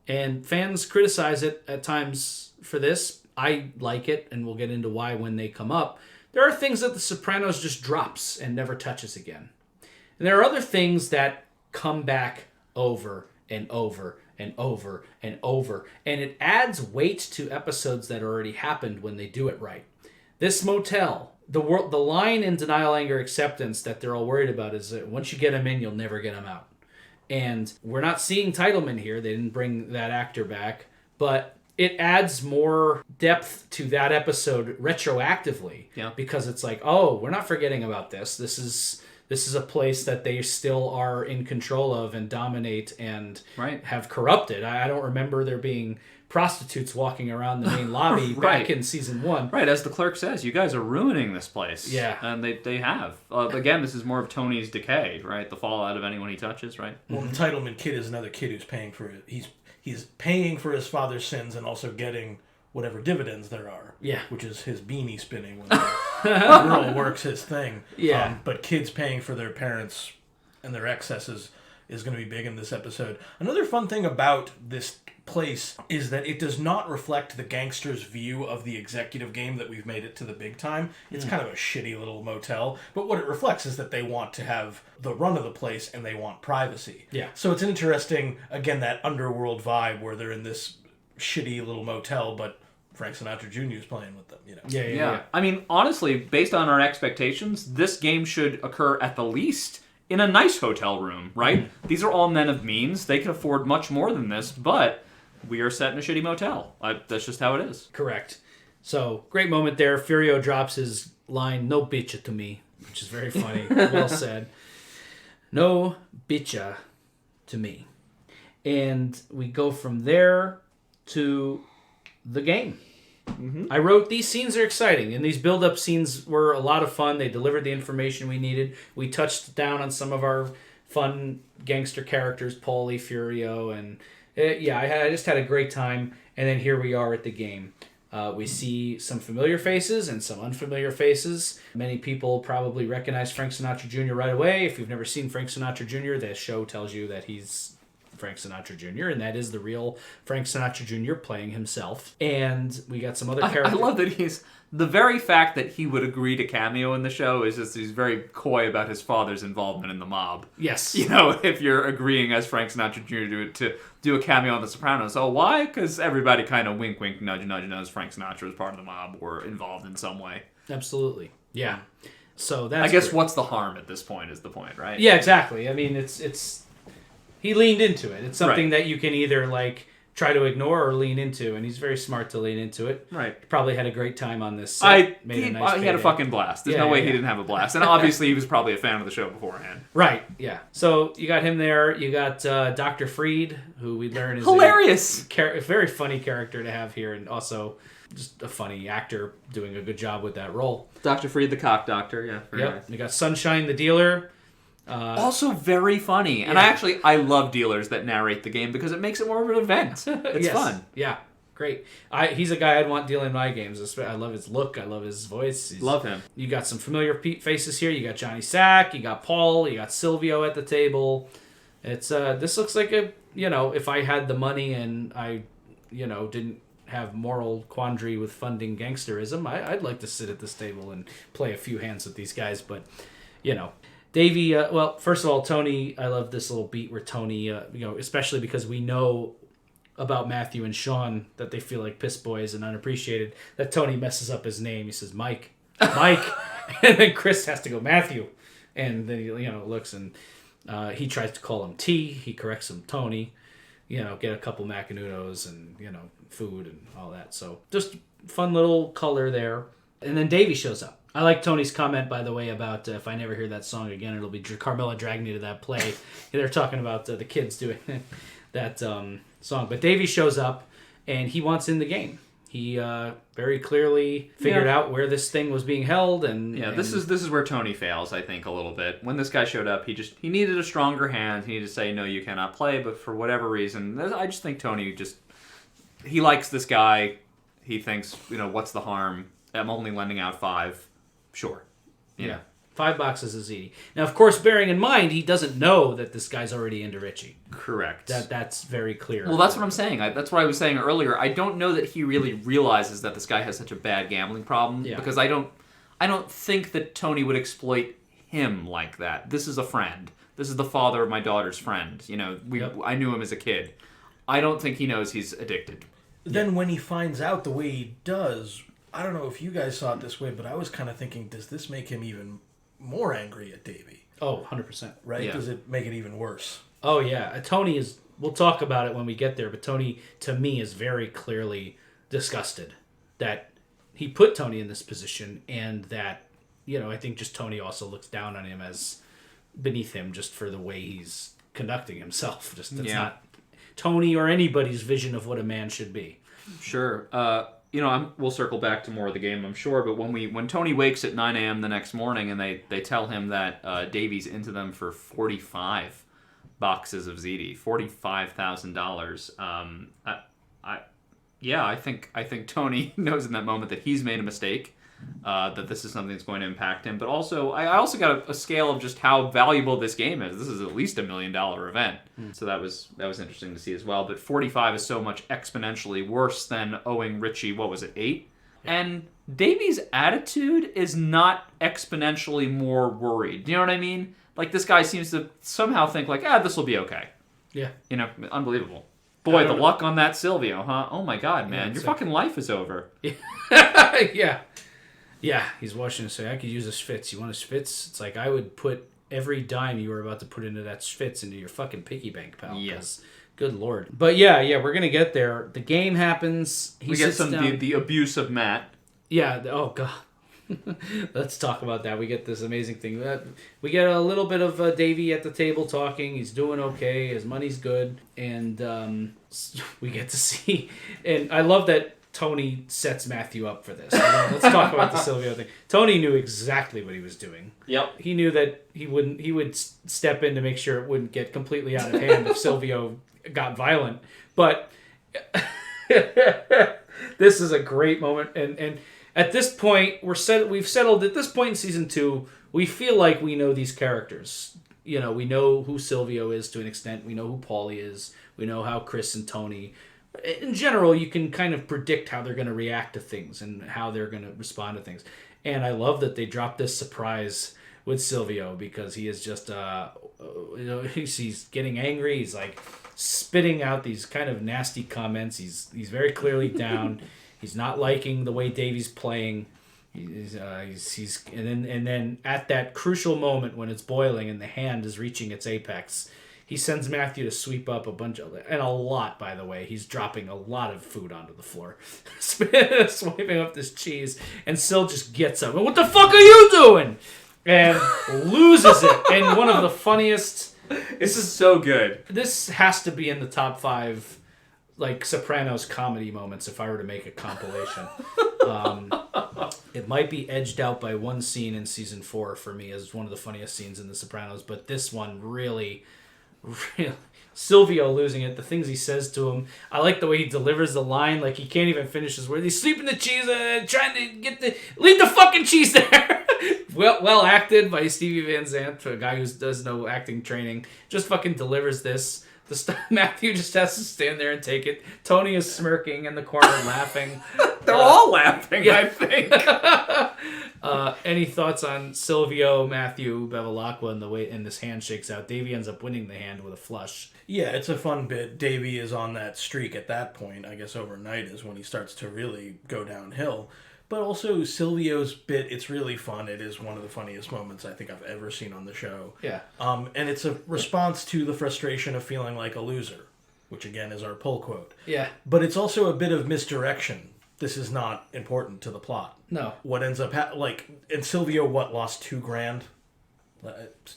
S4: and fans criticize it at times for this. I like it, and we'll get into why when they come up. There are things that The Sopranos just drops and never touches again. And there are other things that come back over and over and over and over, and it adds weight to episodes that already happened when they do it right. This motel, the line in Denial, Anger, Acceptance that they're all worried about is that once you get him in, you'll never get him out. And we're not seeing Titleman here. They didn't bring that actor back. But it adds more depth to that episode retroactively.
S3: Yeah.
S4: Because it's like, oh, we're not forgetting about this. This is a place that they still are in control of and dominate and have corrupted. I don't remember there being prostitutes walking around the main lobby back in season 1.
S3: Right, as the clerk says, you guys are ruining this place.
S4: Yeah.
S3: And they have. Again, this is more of Tony's decay, right? The fallout of anyone he touches, right?
S2: Well, the Titleman kid is another kid who's paying for it. He's paying for his father's sins and also getting whatever dividends there are.
S4: Yeah.
S2: Which is his beanie spinning when the girl works his thing.
S4: Yeah.
S2: But kids paying for their parents and their excesses is going to be big in this episode. Another fun thing about this place is that it does not reflect the gangsters' view of the executive game that we've made it to the big time. It's kind of a shitty little motel, but what it reflects is that they want to have the run of the place and they want privacy.
S4: Yeah.
S2: So it's an interesting, again, that underworld vibe where they're in this shitty little motel, but Frank Sinatra Jr. is playing with them, you know.
S3: Yeah. I mean, honestly, based on our expectations, this game should occur at the least in a nice hotel room, right? These are all men of means. They can afford much more than this, but we are set in a shitty motel. That's just how it is.
S4: Correct. So, great moment there. Furio drops his line, "No bitcha to me," which is very funny. Well said. No bitcha to me. And we go from there to the game. Mm-hmm. I wrote, these scenes are exciting, and these build-up scenes were a lot of fun. They delivered the information we needed. We touched down on some of our fun gangster characters, Paulie, Furio, and I just had a great time. And then here we are at the game. We see some familiar faces and some unfamiliar faces. Many people probably recognize Frank Sinatra Jr. right away. If you've never seen Frank Sinatra Jr., the show tells you that he's Frank Sinatra Jr., and that is the real Frank Sinatra Jr. playing himself. And we got some other characters.
S3: I love that the very fact that he would agree to cameo in the show is just he's very coy about his father's involvement in the mob.
S4: Yes.
S3: You know, if you're agreeing as Frank Sinatra Jr. to do a cameo on The Sopranos. Oh, why? Because everybody kind of wink, wink, nudge, nudge knows Frank Sinatra was part of the mob or involved in some way.
S4: Absolutely. Yeah. So that's
S3: I guess
S4: great.
S3: What's the harm at this point is the point, right?
S4: Yeah, exactly. I mean, it's he leaned into it. It's something that you can either like try to ignore or lean into, and he's very smart to lean into it.
S3: Right.
S4: He probably had a great time on this set.
S3: He had a fucking blast. There's no way he didn't have a blast. And obviously he was probably a fan of the show beforehand.
S4: Right, yeah. So you got him there. You got Dr. Freed, who we learn is
S3: hilarious.
S4: A very funny character to have here, and also just a funny actor doing a good job with that role.
S3: Dr. Freed, the cock doctor, yeah.
S4: Yep. You got Sunshine, the dealer.
S3: Also very funny. And I love dealers that narrate the game because it makes it more of an event. It's fun.
S4: Yeah, great. He's a guy I'd want dealing my games. I love his look. I love his voice.
S3: Love him.
S4: You got some familiar faces here. You got Johnny Sack. You got Paul. You got Silvio at the table. It's this looks like if I had the money and I, didn't have moral quandary with funding gangsterism, I'd like to sit at this table and play a few hands with these guys. But, Davey, first of all, Tony, I love this little beat where Tony, especially because we know about Matthew and Sean that they feel like piss boys and unappreciated, that Tony messes up his name. He says, Mike, and then Chris has to go, Matthew. And then he, looks and he tries to call him T. He corrects him, Tony. Get a couple macanudos and, food and all that. So just fun little color there. And then Davey shows up. I like Tony's comment, by the way, about if I never hear that song again, it'll be Carmela dragging me to that play. They're talking about the kids doing that song. But Davey shows up, and he wants in the game. He very clearly figured out where this thing was being held.
S3: This is where Tony fails, I think, a little bit. When this guy showed up, he needed a stronger hand. He needed to say, no, you cannot play. But for whatever reason, I just think Tony he likes this guy. He thinks, what's the harm? I'm only lending out 5. Sure. Yeah.
S4: $5 is easy. Now, of course, bearing in mind, he doesn't know that this guy's already into Richie.
S3: Correct.
S4: That's very clear.
S3: Well, that's what I'm saying. That's what I was saying earlier. I don't know that he really realizes that this guy has such a bad gambling problem because I don't think that Tony would exploit him like that. This is a friend. This is the father of my daughter's friend. I knew him as a kid. I don't think he knows he's addicted.
S2: Then when he finds out the way he does, I don't know if you guys saw it this way, but I was kind of thinking, does this make him even more angry at Davey?
S4: Oh, 100%.
S2: Right?
S3: Yeah.
S2: Does it make it even worse?
S4: Oh, yeah. Tony is... We'll talk about it when we get there, but Tony, to me, is very clearly disgusted that he put Tony in this position, and that, I think just Tony also looks down on him as beneath him just for the way he's conducting himself. Just that's not Tony or anybody's vision of what a man should be.
S3: Sure. We'll circle back to more of the game, I'm sure, but when Tony wakes at 9 a.m. the next morning and they tell him that Davey's into them for 45 boxes of ZD, $45,000. I think Tony knows in that moment that he's made a mistake, that this is something that's going to impact him. But also, I also got a scale of just how valuable this game is. This is at least $1 million event, so that was interesting to see as well. But 45 is so much exponentially worse than owing Richie, what was it, 8? And Davey's attitude is not exponentially more worried. Do you know what I mean? Like, this guy seems to somehow think like, this will be okay. Yeah. Unbelievable. Boy, the luck on that Silvio, huh? Oh my God, man. Your fucking life is over.
S4: Yeah. Yeah, he's watching and saying, I could use a Schwitz. You want a Schwitz? It's like, I would put every dime you were about to put into that Schwitz into your fucking piggy bank, pal. Yes. Good Lord. But yeah, we're going to get there. The game happens.
S3: We get the abuse of Matt.
S4: Yeah, oh God. Let's talk about that. We get this amazing thing. We get a little bit of Davey at the table talking. He's doing okay. His money's good. And we get to see... And I love that Tony sets Matthew up for this. Let's talk about the Silvio thing. Tony knew exactly what he was doing.
S3: Yep.
S4: He knew that he would step in to make sure it wouldn't get completely out of hand if Silvio got violent. But this is a great moment. And at this point, we've settled at this point in season 2, we feel like we know these characters. We know who Silvio is to an extent. We know who Paulie is. We know how Chris and Tony... In general, you can kind of predict how they're going to react to things and how they're going to respond to things. And I love that they dropped this surprise with Silvio because he is just, he's getting angry. He's like spitting out these kind of nasty comments. He's very clearly down. He's not liking the way Davey's playing. And then at that crucial moment when it's boiling and the hand is reaching its apex, he sends Matthew to sweep up a lot, by the way. He's dropping a lot of food onto the floor. Swiping up this cheese. And Sil just gets up. What the fuck are you doing? And loses it. And one of the funniest...
S3: This is so good.
S4: This has to be in the top 5, Sopranos comedy moments if I were to make a compilation. It might be edged out by one scene in season 4 for me as one of the funniest scenes in The Sopranos. But this one really... Silvio losing it, the things he says to him. I like the way he delivers the line, like he can't even finish his words. He's sleeping the cheese and trying to leave the fucking cheese there. well acted by Stevie Van Zandt, a guy who does no acting training. Just fucking delivers this. Matthew just has to stand there and take it. Tony is smirking in the corner laughing.
S3: They're all laughing, I think.
S4: Any thoughts on Silvio, Matthew, Bevilacqua, and the way this hand shakes out? Davey ends up winning the hand with a flush.
S2: Yeah, it's a fun bit. Davey is on that streak at that point. I guess overnight is when he starts to really go downhill. But also Silvio's bit, it's really fun. It is one of the funniest moments I think I've ever seen on the show.
S4: Yeah.
S2: And it's a response to the frustration of feeling like a loser, which again is our pull quote.
S4: Yeah.
S2: But it's also a bit of misdirection. This is not important to the plot.
S4: No.
S2: What ends up and Silvio lost $2,000?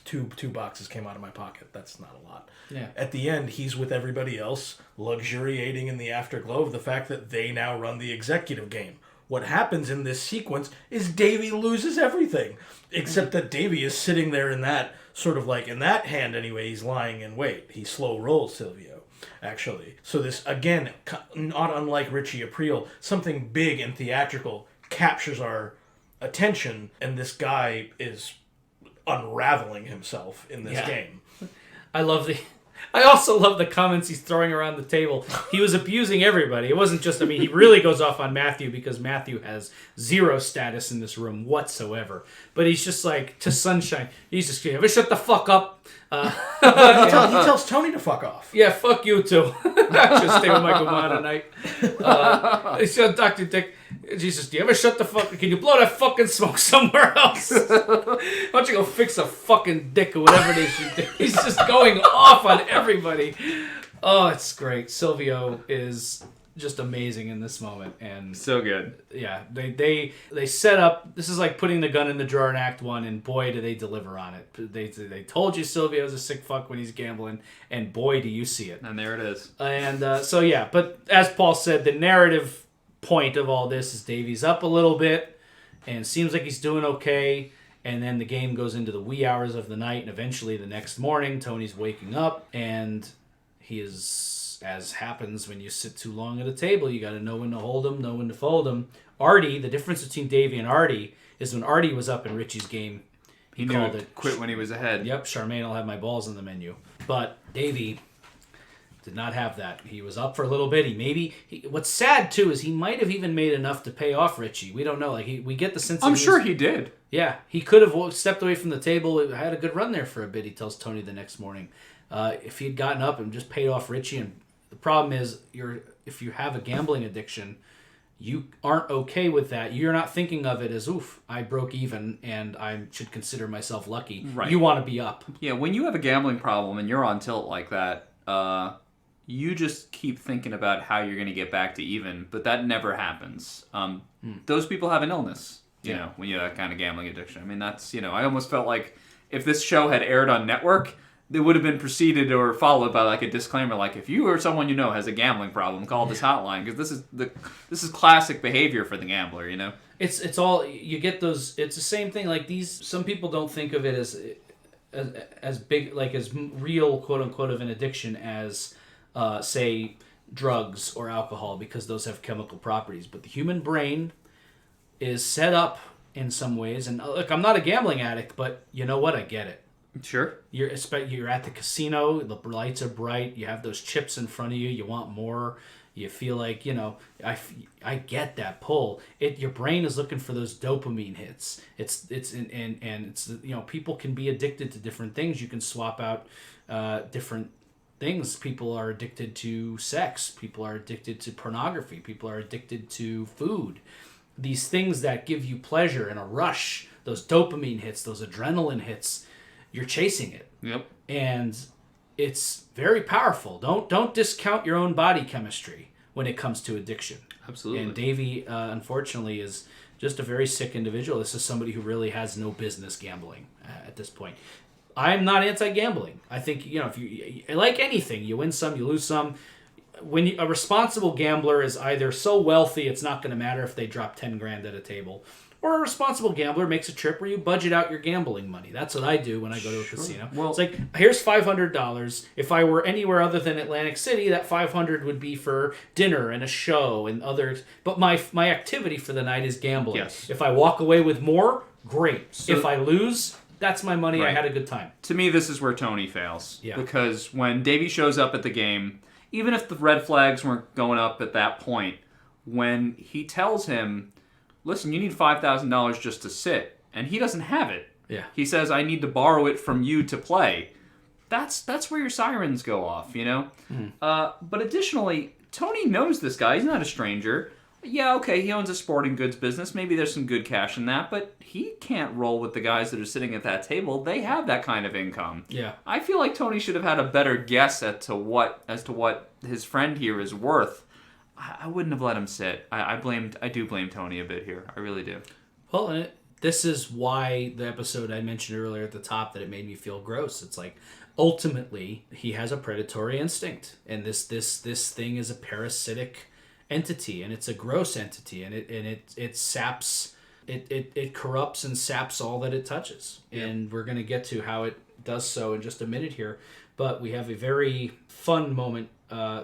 S2: Two boxes came out of my pocket. That's not a lot.
S4: Yeah.
S2: At the end, he's with everybody else, luxuriating in the afterglow of the fact that they now run the executive game. What happens in this sequence is Davey loses everything, except that Davey is sitting there in that sort of in that hand anyway, he's lying in wait. He slow rolls Silvio, actually. So this, again, not unlike Richie Aprile, something big and theatrical captures our attention, and this guy is unraveling himself in this game.
S4: I also love the comments he's throwing around the table. He was abusing everybody. It wasn't just, he really goes off on Matthew because Matthew has zero status in this room whatsoever. But he's just to Sunshine. He's just, shut the fuck up.
S2: He tells Tony to fuck off.
S4: Yeah, fuck you too. Just stay with my Kumar tonight. So Dr. Dick, Jesus, do you ever shut the fuck? Can you blow that fucking smoke somewhere else? Why don't you go fix a fucking dick or whatever it is you do? He's just going off on everybody. Oh, it's great. Silvio is just amazing in this moment, and
S3: So good.
S4: yeah, they set up. This is like putting the gun in the drawer in Act 1, and boy, do they deliver on it. They told you Silvio's a sick fuck when he's gambling, and boy, do you see it.
S3: And there it is.
S4: And so yeah, but as Paul said, the narrative point of all this is Davy's up a little bit, and seems like he's doing okay. And then the game goes into the wee hours of the night, and eventually the next morning, Tony's waking up, and he is, as happens when you sit too long at a table, you got to know when to hold them, know when to fold them. Artie, the difference between Davy and Artie is when Artie was up in Richie's game,
S3: He knew
S4: called
S3: to
S4: it
S3: quit when he was ahead.
S4: Yep, Charmaine, I'll have my balls in the menu. But Davy did not have that. He was up for a little bit. What's sad too is he might have even made enough to pay off Richie. We don't know. Like we get the sense.
S3: I'm sure he did.
S4: Yeah, he could have stepped away from the table. Had a good run there for a bit. He tells Tony the next morning. If he had gotten up and just paid off Richie, and the problem is, if you have a gambling addiction, you aren't okay with that. You're not thinking of it as, oof, I broke even and I should consider myself lucky.
S3: Right.
S4: You want to be up.
S3: Yeah, when you have a gambling problem and you're on tilt like that, you just keep thinking about how you're going to get back to even, but that never happens. Those people have an illness, you know, when you have that kind of gambling addiction. I mean, that's, I almost felt like if this show had aired on network, it would have been preceded or followed by like a disclaimer, like if you or someone you know has a gambling problem, call this hotline, because this is classic behavior for the gambler.
S4: It's all you get those. It's the same thing. Like some people don't think of it as big, like as real, quote unquote, of an addiction as say drugs or alcohol, because those have chemical properties. But the human brain is set up in some ways, and look, I'm not a gambling addict, but you know what? I get it.
S3: Sure.
S4: You're at the casino, the lights are bright, you have those chips in front of you, you want more, you feel like, I get that pull. Your brain is looking for those dopamine hits. It's people can be addicted to different things. You can swap out different things. People are addicted to sex, people are addicted to pornography, people are addicted to food. These things that give you pleasure and a rush, those dopamine hits, those adrenaline hits, you're chasing it.
S3: Yep.
S4: And it's very powerful. Don't discount your own body chemistry when it comes to addiction.
S3: Absolutely.
S4: And Davey, unfortunately, is just a very sick individual. This is somebody who really has no business gambling at this point. I'm not anti-gambling. I think, if you like anything, you win some, you lose some. When a responsible gambler is either so wealthy it's not going to matter if they drop 10 grand at a table, or a responsible gambler makes a trip where you budget out your gambling money. That's what I do when I go to a casino. Well, it's like, here's $500. If I were anywhere other than Atlantic City, that $500 would be for dinner and a show and others. But my activity for the night is gambling.
S3: Yes.
S4: If I walk away with more, great. So, if I lose, that's my money. Right. I had a good time.
S3: To me, this is where Tony fails.
S4: Yeah.
S3: Because when Davey shows up at the game, even if the red flags weren't going up at that point, when he tells him, listen, you need $5,000 just to sit, and he doesn't have it.
S4: Yeah.
S3: He says, I need to borrow it from you to play. That's where your sirens go off, But additionally, Tony knows this guy. He's not a stranger. Yeah, okay, he owns a sporting goods business. Maybe there's some good cash in that, but he can't roll with the guys that are sitting at that table. They have that kind of income.
S4: Yeah.
S3: I feel like Tony should have had a better guess as to what his friend here is worth. I wouldn't have let him sit. I do blame Tony a bit here. I really do.
S4: Well, this is why the episode I mentioned earlier at the top, that it made me feel gross. It's like, ultimately, he has a predatory instinct, and this thing is a parasitic entity, and it's a gross entity, and it saps, it corrupts and saps all that it touches. Yeah. And we're going to get to how it does so in just a minute here, but we have a very fun moment.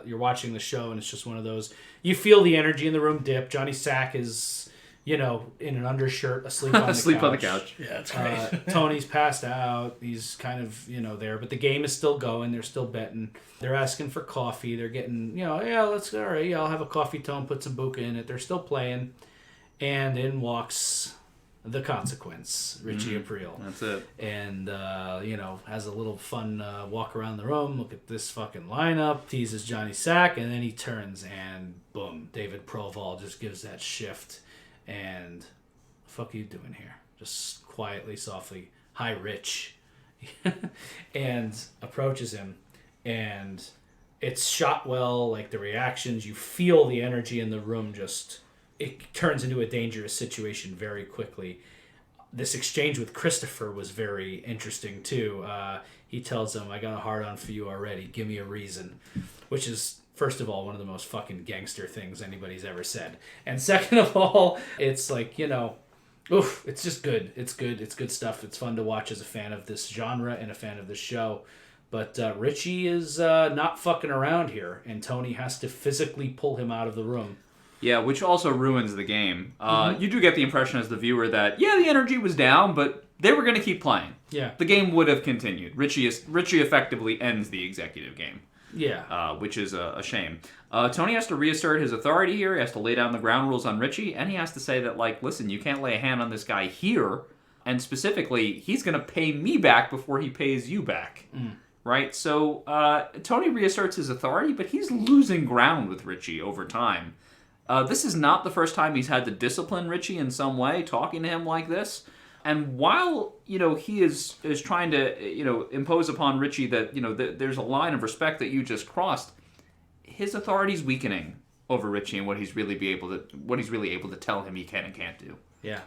S4: You're watching the show, and it's just one of those, you feel the energy in the room dip. Johnny Sack is, in an undershirt, asleep on the couch.
S3: On the couch.
S2: Yeah, it's great.
S4: Tony's passed out. He's kind of, there, but the game is still going. They're still betting. They're asking for coffee. They're getting, all right, yeah, I'll have a coffee, Tone, put some buka in it. They're still playing. And in walks the consequence, Richie April.
S3: That's it.
S4: And, has a little fun walk around the room, look at this fucking lineup, teases Johnny Sack, and then he turns and boom, David Proval just gives that shift. and fuck are you doing here? Just quietly, softly, hi, Rich. And approaches him, and it's shot well, like the reactions, you feel the energy in the room, just it turns into a dangerous situation very quickly. This exchange with Christopher was very interesting too. He tells him, I got a hard on for you already, give me a reason, which is, first of all, one of the most fucking gangster things anybody's ever said, and second of all, it's like, oof, it's just good. It's good. It's good stuff. It's fun to watch as a fan of this genre and a fan of this show. But Richie is not fucking around here, and Tony has to physically pull him out of the room.
S3: Yeah, which also ruins the game. You do get the impression as the viewer that, the energy was down, but they were going to keep playing.
S4: Yeah.
S3: The game would have continued. Richie effectively ends the executive game.
S4: Yeah.
S3: Which is a shame. Tony has to reassert his authority here. He has to lay down the ground rules on Richie, and he has to say that, listen, you can't lay a hand on this guy here, and specifically, he's going to pay me back before he pays you back. Right? So, Tony reasserts his authority, but he's losing ground with Richie over time. This is not the first time he's had to discipline Richie in some way, talking to him like this. And while, he is trying to, impose upon Richie that, there's a line of respect that you just crossed, his authority's weakening over Richie and what he's really able to tell him he can and can't do.
S4: Yeah.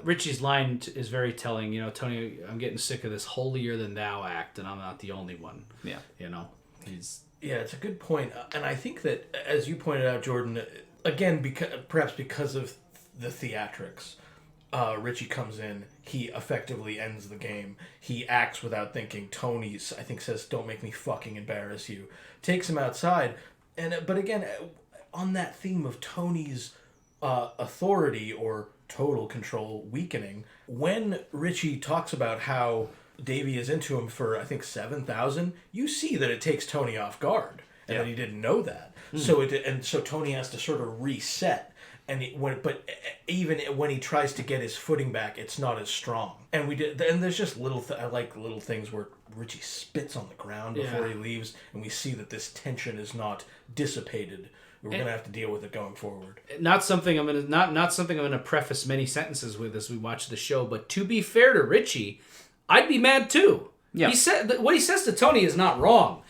S4: Richie's line is very telling. Tony, I'm getting sick of this holier than thou act, and I'm not the only one.
S3: Yeah.
S4: He's...
S2: Yeah, it's a good point. And I think that, as you pointed out, Jordan, again, perhaps because of the theatrics, Richie comes in, he effectively ends the game. He acts without thinking. Tony, I think, says, don't make me fucking embarrass you. Takes him outside. But again, on that theme of Tony's authority or total control weakening, when Richie talks about how Davey is into him for, I think, 7,000, you see that it takes Tony off guard. And that he didn't know that. So Tony has to sort of reset. But even when he tries to get his footing back, it's not as strong. And there's just I like little things where Richie spits on the ground before he leaves, and we see that this tension is not dissipated. We're going to have to deal with it going forward.
S4: Not something I'm going to preface many sentences with as we watch the show. But to be fair to Richie, I'd be mad too.
S3: Yeah.
S4: What he says to Tony is not wrong.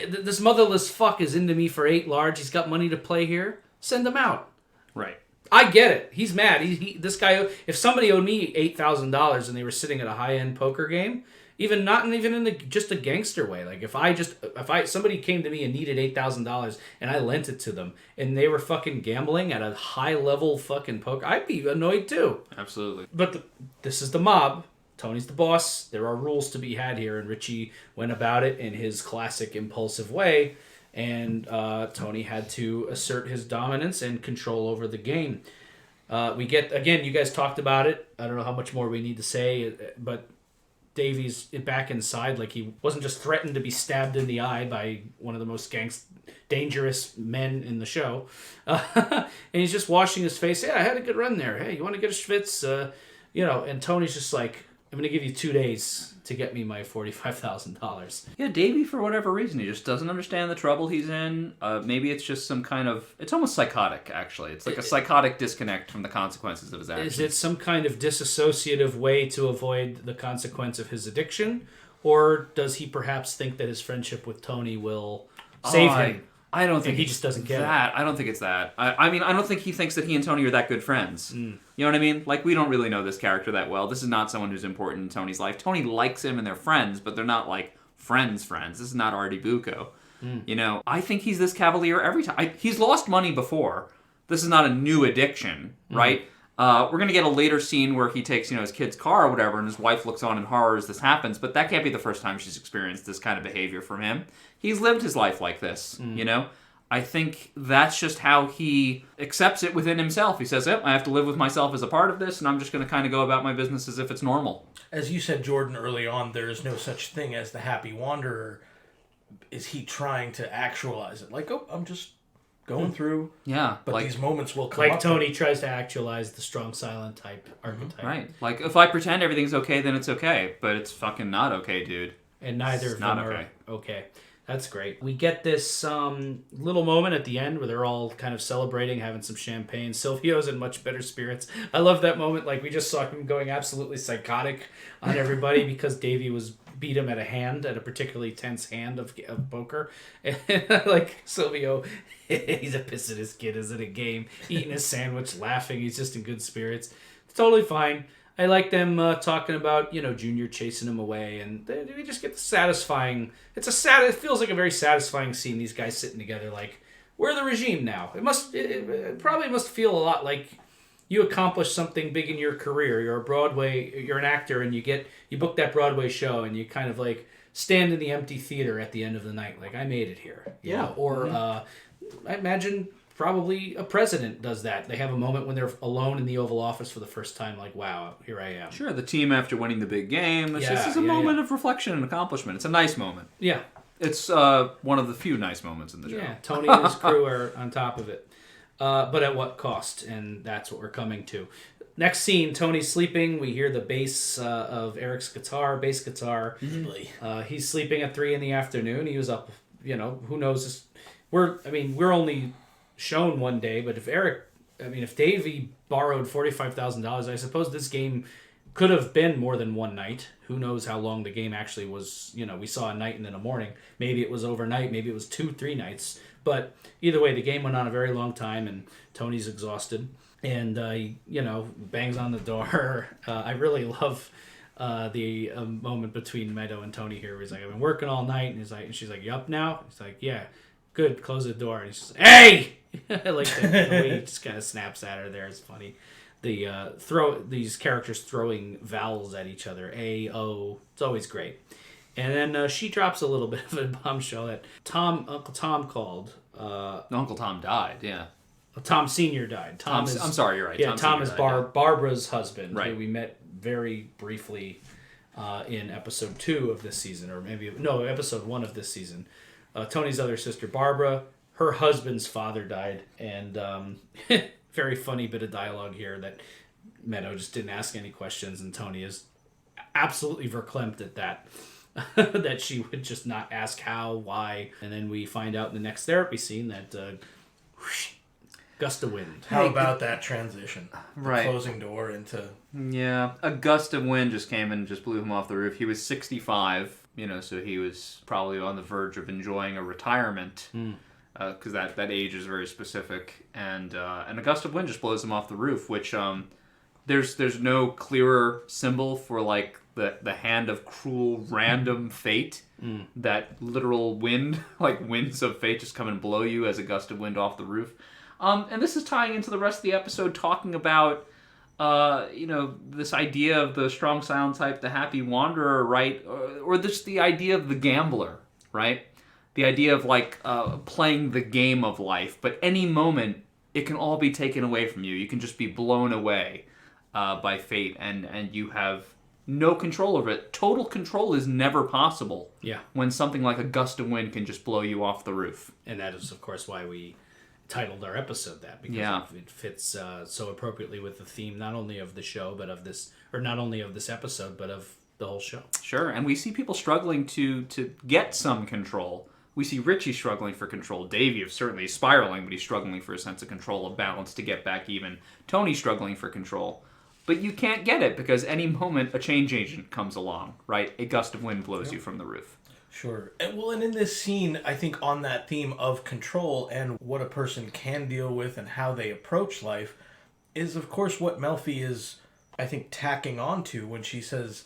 S4: This motherless fuck is into me for 8 large. He's got money to play here. Send him out.
S3: Right.
S4: I get it. He's mad. This guy. If somebody owed me $8,000 and they were sitting at a high-end poker game, not even in just a gangster way. Like if somebody came to me and needed $8,000 and I lent it to them and they were fucking gambling at a high-level fucking poker, I'd be annoyed too.
S3: Absolutely.
S4: But this is the mob. Tony's the boss. There are rules to be had here, and Richie went about it in his classic impulsive way. And Tony had to assert his dominance and control over the game. We get, again, you guys talked about it. I don't know how much more we need to say, but Davey's back inside. Like, he wasn't just threatened to be stabbed in the eye by one of the most dangerous men in the show. And he's just washing his face. Yeah, I had a good run there. Hey, you want to get a schwitz? And Tony's just like, I'm going to give you 2 days to get me my $45,000.
S3: Yeah, Davey, for whatever reason, he just doesn't understand the trouble he's in. Maybe it's just some kind of... It's almost psychotic, actually. It's like a psychotic disconnect from the consequences of his actions.
S4: Is it some kind of disassociative way to avoid the consequence of his addiction? Or does he perhaps think that his friendship with Tony will save him?
S3: I don't think
S4: he just doesn't get
S3: that. I don't think it's that. I mean, I don't think he thinks that he and Tony are that good friends. You know what I mean? Like, we don't really know this character that well. This is not someone who's important in Tony's life. Tony likes him and they're friends, but they're not, like, friends. This is not Artie Bucco. I think he's this cavalier every time. He's lost money before. This is not a new addiction, right? We're going to get a later scene where he takes, his kid's car or whatever, and his wife looks on in horror as this happens, but that can't be the first time she's experienced this kind of behavior from him. He's lived his life like this, I think that's just how he accepts it within himself. He says, I have to live with myself as a part of this, and I'm just going to kind of go about my business as if it's normal.
S2: As you said, Jordan, early on, there is no such thing as the happy wanderer. Is he trying to actualize it? Like, I'm just going through.
S3: Yeah.
S2: But these moments will come up.
S4: Like Tony tries to actualize the strong silent type archetype.
S3: Right. Like, if I pretend everything's okay, then it's okay. But it's fucking not okay, dude.
S4: And neither of them are okay. That's great. We get this little moment at the end where they're all kind of celebrating, having some champagne. Silvio's in much better spirits. I love that moment. Like, we just saw him going absolutely psychotic on everybody because Davey beat him at a particularly tense hand of poker. And like, Silvio, he's a pissing his kid is at a game, eating his sandwich, laughing. He's just in good spirits. It's totally fine. I like them talking about, Junior chasing him away, and we just get the satisfying. It feels like a very satisfying scene. These guys sitting together, like, we're the regime now. It probably must feel a lot like you accomplished something big in your career. You're an actor, and you book that Broadway show, and you kind of like stand in the empty theater at the end of the night, like, I made it here. Or I imagine. Probably a president does that. They have a moment when they're alone in the Oval Office for the first time, like, wow, here I am.
S3: Sure, the team after winning the big game. This is a moment of reflection and accomplishment. It's a nice moment.
S4: Yeah.
S3: It's one of the few nice moments in the show.
S4: Yeah, Tony and his crew are on top of it. But at what cost? And that's what we're coming to. Next scene, Tony's sleeping. We hear the bass of Eric's bass guitar. He's sleeping at 3 p.m. He was up, who knows. We're only shown one day, but if Davey borrowed $45,000, I suppose this game could have been more than one night. Who knows how long the game actually was. We saw a night and then a morning. Maybe it was overnight, maybe it was 2-3 nights, but either way the game went on a very long time and Tony's exhausted and he bangs on the door. I really love the moment between Meadow and Tony here where he's like, I've been working all night, and she's like, you up now? He's like, yeah. Good, close the door. And he's just like, hey! I like the way he just kind of snaps at her there. It's funny. These characters throwing vowels at each other. A, O. It's always great. And then she drops a little bit of a bombshell that Uncle Tom called.
S3: Uncle Tom died, yeah.
S4: Tom Sr. died.
S3: I'm sorry, you're right.
S4: Yeah, Tom is Barbara's husband,
S3: right.
S4: Who we met very briefly in episode 2 of this season, or episode 1 of this season. Tony's other sister, Barbara, her husband's father died, and very funny bit of dialogue here that Meadow just didn't ask any questions, and Tony is absolutely verklempt at that, that she would just not ask how, why, and then we find out in the next therapy scene that gust of wind.
S2: How about that transition?
S3: Right.
S2: The closing door into...
S3: Yeah, a gust of wind just came and just blew him off the roof. He was 65. So he was probably on the verge of enjoying a retirement, because that age is very specific, and a gust of wind just blows him off the roof. Which there's no clearer symbol for like the hand of cruel random fate. That literal wind, like winds of fate, just come and blow you as a gust of wind off the roof. And this is tying into the rest of the episode, talking about. This idea of the strong silent type, the happy wanderer, right? Or just the idea of the gambler, right? The idea of like playing the game of life, but any moment it can all be taken away from you. You can just be blown away by fate, and you have no control over it. Total control is never possible.
S4: Yeah.
S3: When something like a gust of wind can just blow you off the roof.
S4: And that is, of course, why we titled our episode that, because it fits so appropriately with the theme not only of the show but of this, or not only of this episode but of the whole show.
S3: Sure, and we see people struggling to get some control. We see Richie struggling for control. Davey is certainly spiraling, but he's struggling for a sense of control, of balance to get back even. Tony's struggling for control. But you can't get it because any moment a change agent comes along, right? A gust of wind blows you from the roof.
S2: Sure. And in this scene, I think on that theme of control and what a person can deal with and how they approach life is, of course, what Melfi is, I think, tacking onto when she says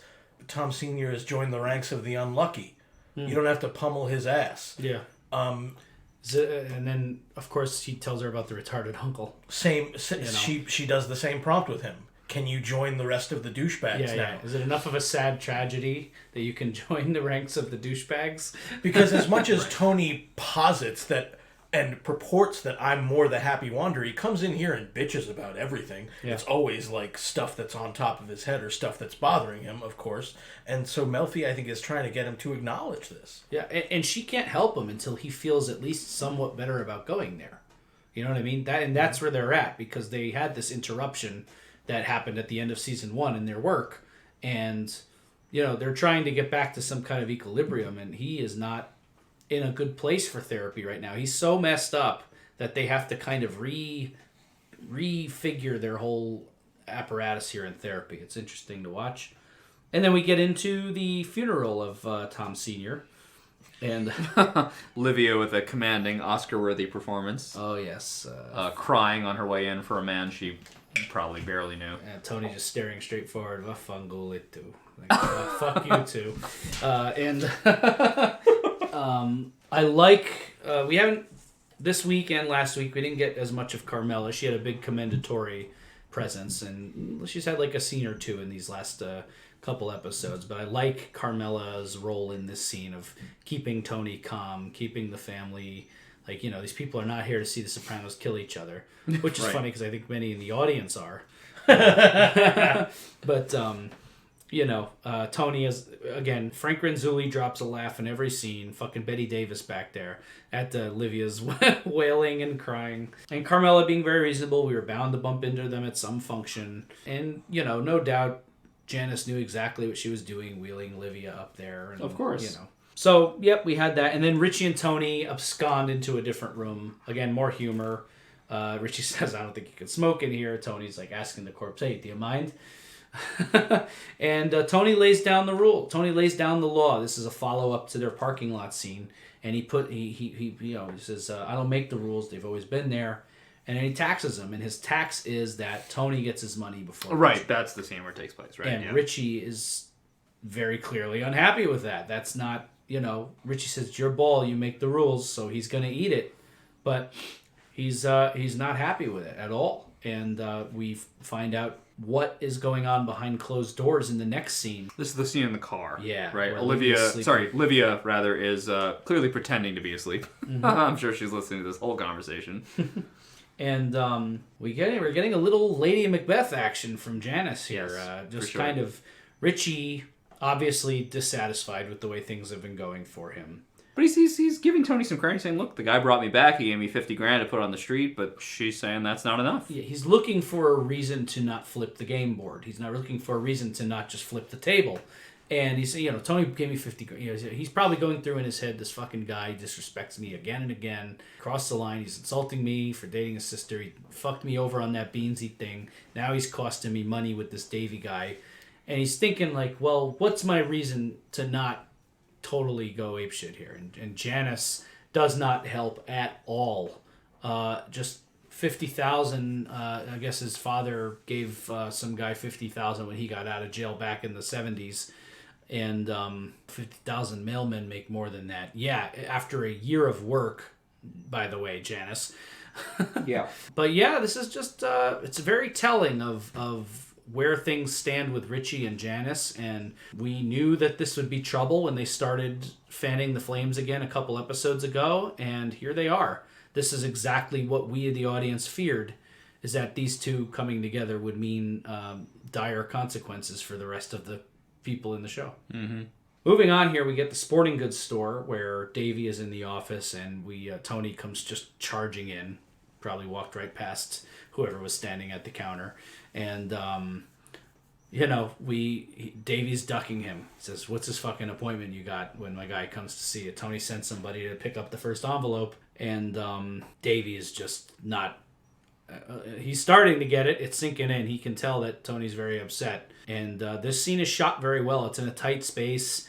S2: Tom Sr. has joined the ranks of the unlucky. You don't have to pummel his ass.
S4: Yeah. And then, of course, he tells her about the retarded uncle.
S2: She does the same prompt with him. Can you join the rest of the douchebags now?
S4: Yeah. Is it enough of a sad tragedy that you can join the ranks of the douchebags?
S2: Because as much as Tony posits that and purports that I'm more the happy wanderer, he comes in here and bitches about everything. Yeah. It's always like stuff that's on top of his head or stuff that's bothering him, of course. And so Melfi, I think, is trying to get him to acknowledge this.
S4: Yeah, and she can't help him until he feels at least somewhat better about going there. You know what I mean? That's where they're at, because they had this interruption that happened at the end of season 1 in their work, and they're trying to get back to some kind of equilibrium, and he is not in a good place for therapy right now. He's so messed up that they have to kind of refigure their whole apparatus here in therapy. It's interesting to watch. And then we get into the funeral of Tom Sr. And
S3: Livia with a commanding Oscar-worthy performance.
S4: oh yes,
S3: Crying on her way in for a man she probably barely knew.
S4: and Tony just staring straight forward. Vafangulitu. Like, fuck you too. And I like we haven't this week and last week we didn't get as much of Carmela. She had a big commendatory presence, and she's had like a scene or two in these last couple episodes. But I like Carmela's role in this scene of keeping Tony calm, keeping the family. Like, you know, these people are not here to see the Sopranos kill each other, which is
S3: Right.
S4: funny because I think many in the audience are. But, you know, Tony is, again, Frank Renzulli drops a laugh in every scene. Fucking Betty Davis back there at Livia's wailing and crying. And Carmela being very reasonable. We were bound to bump into them at some function. And, you know, no doubt Janice knew exactly what she was doing, wheeling Livia up there. And,
S3: Of course.
S4: You know. So, yep, we had that. And then Richie and Tony abscond into a different room. Again, more humor. Richie says, I don't think you can smoke in here. Tony's like asking the corpse, hey, do you mind? And Tony lays down the rule. Tony lays down the law. This is a follow-up to their parking lot scene. And he says, I don't make the rules. They've always been there. And then he taxes him. And his tax is that Tony gets his money before
S3: Right,
S4: Richie.
S3: that's the scene where it takes place, right?
S4: And
S3: yeah.
S4: Richie is very clearly unhappy with that. That's not, you know, Richie says, it's your ball, you make the rules, so he's going to eat it. But he's not happy with it at all. And we find out what is going on behind closed doors in the next scene.
S3: This is the scene in the car.
S4: Yeah,
S3: Right.
S4: where Livia's sleeping.
S3: Livia, rather, is clearly pretending to be asleep.
S4: Mm-hmm.
S3: I'm sure she's listening to this whole conversation.
S4: And we're getting a little Lady Macbeth action from Janice here.
S3: Yes,
S4: Just
S3: for sure.
S4: kind of Richie obviously dissatisfied with the way things have been going for him.
S3: But he's giving Tony some credit, saying, look, the guy brought me back. He gave me $50,000 to put on the street, but she's saying that's not enough.
S4: Yeah, he's looking for a reason to not flip the game board. He's not looking for a reason to not just flip the table. And he's, you know, Tony gave me 50 grand. You know, he's probably going through in his head, this fucking guy disrespects me again and again. Crossed the line. He's insulting me for dating his sister. He fucked me over on that Beansy thing. Now he's costing me money with this Davy guy. And he's thinking like, well, what's my reason to not totally go apeshit here? And Janice does not help at all. Just 50,000. I guess his father gave some guy 50,000 when he got out of jail back in the 70s. And 50,000 mailmen make more than that. Yeah, after a year of work, by the way, Janice.
S3: Yeah.
S4: But yeah, this is just, it's very telling of where things stand with Richie and Janice. And we knew that this would be trouble when they started fanning the flames again a couple episodes ago. And here they are. This is exactly what we, the audience, feared, is that these two coming together would mean dire consequences for the rest of the people in the show. Mm-hmm. Moving on here, we get the sporting goods store where Davey is in the office, and Tony comes just charging in. Probably walked right past whoever was standing at the counter, and Davey's ducking him. He says, "What's this fucking appointment you got when my guy comes to see you?" Tony sent somebody to pick up the first envelope, and Davey is just not. He's starting to get it. It's sinking in. He can tell that Tony's very upset. And this scene is shot very well. It's in a tight space.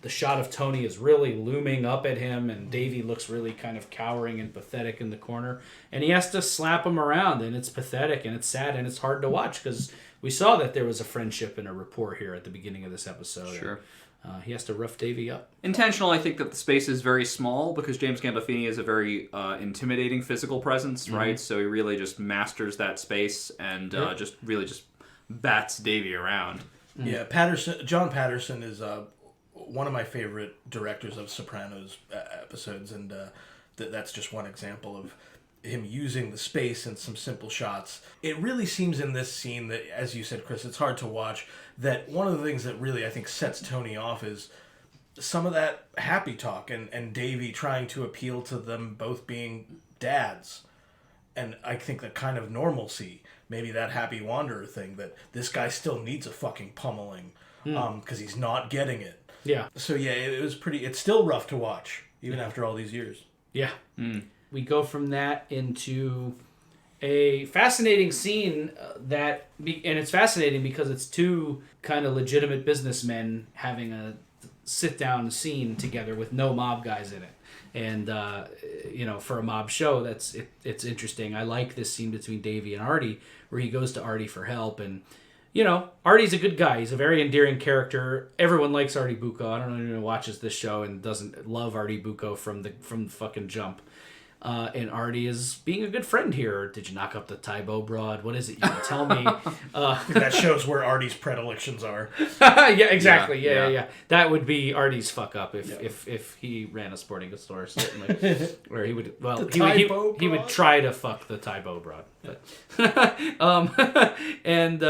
S4: The shot of Tony is really looming up at him, and Davey looks really kind of cowering and pathetic in the corner. And he has to slap him around, and it's pathetic, and it's sad, and it's hard to watch, because we saw that there was a friendship and a rapport here at the beginning of this episode.
S3: Sure.
S4: And, he has to rough Davey up.
S3: Intentional, I think that the space is very small because James Gandolfini is a very intimidating physical presence, right? So he really just masters that space and just bats Davey around.
S2: Yeah, John Patterson is one of my favorite directors of Sopranos episodes, and that's just one example of him using the space and some simple shots. It really seems in this scene that, as you said, Chris, it's hard to watch, that one of the things that really, I think, sets Tony off is some of that happy talk and Davey trying to appeal to them both being dads. And I think that kind of normalcy, maybe that happy wanderer thing, that this guy still needs a fucking pummeling because he's not getting it.
S4: Yeah.
S2: So yeah, it's still rough to watch. even after all these years.
S4: Yeah. We go from that into a fascinating scene and it's fascinating because it's two kind of legitimate businessmen having a sit-down scene together with no mob guys in it. And, for a mob show, it's interesting. I like this scene between Davey and Artie where he goes to Artie for help. And, Artie's a good guy. He's a very endearing character. Everyone likes Artie Bucco. I don't know anyone who watches this show and doesn't love Artie Bucco from the fucking jump. And Artie is being a good friend here. Did you knock up the Tybo broad? What is it? You can tell me.
S2: That shows where Artie's predilections are.
S4: Yeah, exactly. Yeah. That would be Artie's fuck up if he ran a sporting goods store, certainly. Where he would, he would try to fuck the Tybo broad. But, and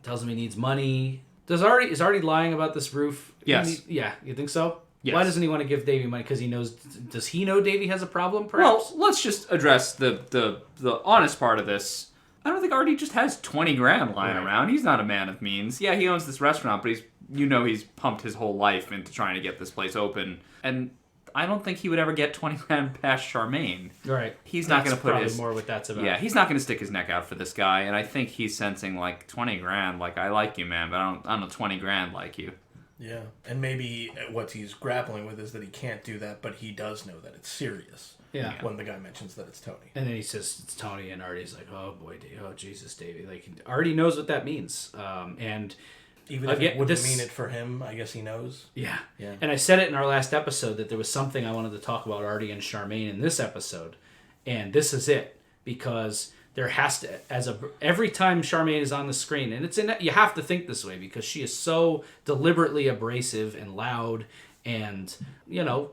S4: tells him he needs money. Is Artie lying about this roof?
S3: Yes.
S4: You think so?
S3: Yes.
S4: Why doesn't he want to give Davey money? Because he knows. Does he know Davey has a problem? Perhaps.
S3: Well, let's just address the honest part of this. I don't think Artie just has 20 grand lying around. He's not a man of means. Yeah, he owns this restaurant, but he's pumped his whole life into trying to get this place open. And I don't think he would ever get 20 grand past Charmaine.
S4: Right.
S3: He's not going to put his...
S4: more what that's about.
S3: Yeah, he's not going to stick his neck out for this guy. And I think he's sensing 20 grand. I like you, man, but I don't know 20 grand like you.
S2: Yeah, and maybe what he's grappling with is that he can't do that, but he does know that it's serious.
S4: Yeah.
S2: When the guy mentions that it's Tony.
S4: And then he says it's Tony, and Artie's like, "Oh boy, oh Jesus, Davey!" Artie knows what that means, and
S2: even if it wouldn't mean it for him, I guess he knows.
S4: Yeah. And I said it in our last episode that there was something I wanted to talk about Artie and Charmaine in this episode, and this is it because. There has to, every time Charmaine is on the screen, and you have to think this way because she is so deliberately abrasive and loud and,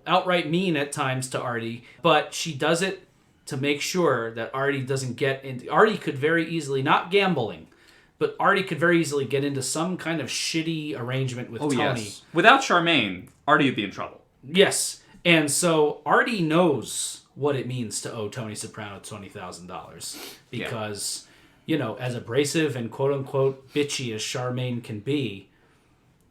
S4: outright mean at times to Artie, but she does it to make sure that Artie doesn't get into, Artie could very easily, not gambling, but Artie could very easily get into some kind of shitty arrangement with Tony.
S3: Yes. Without Charmaine, Artie would be in trouble.
S4: Yes. And so Artie knows what it means to owe Tony Soprano $20,000 because, as abrasive and quote unquote bitchy as Charmaine can be,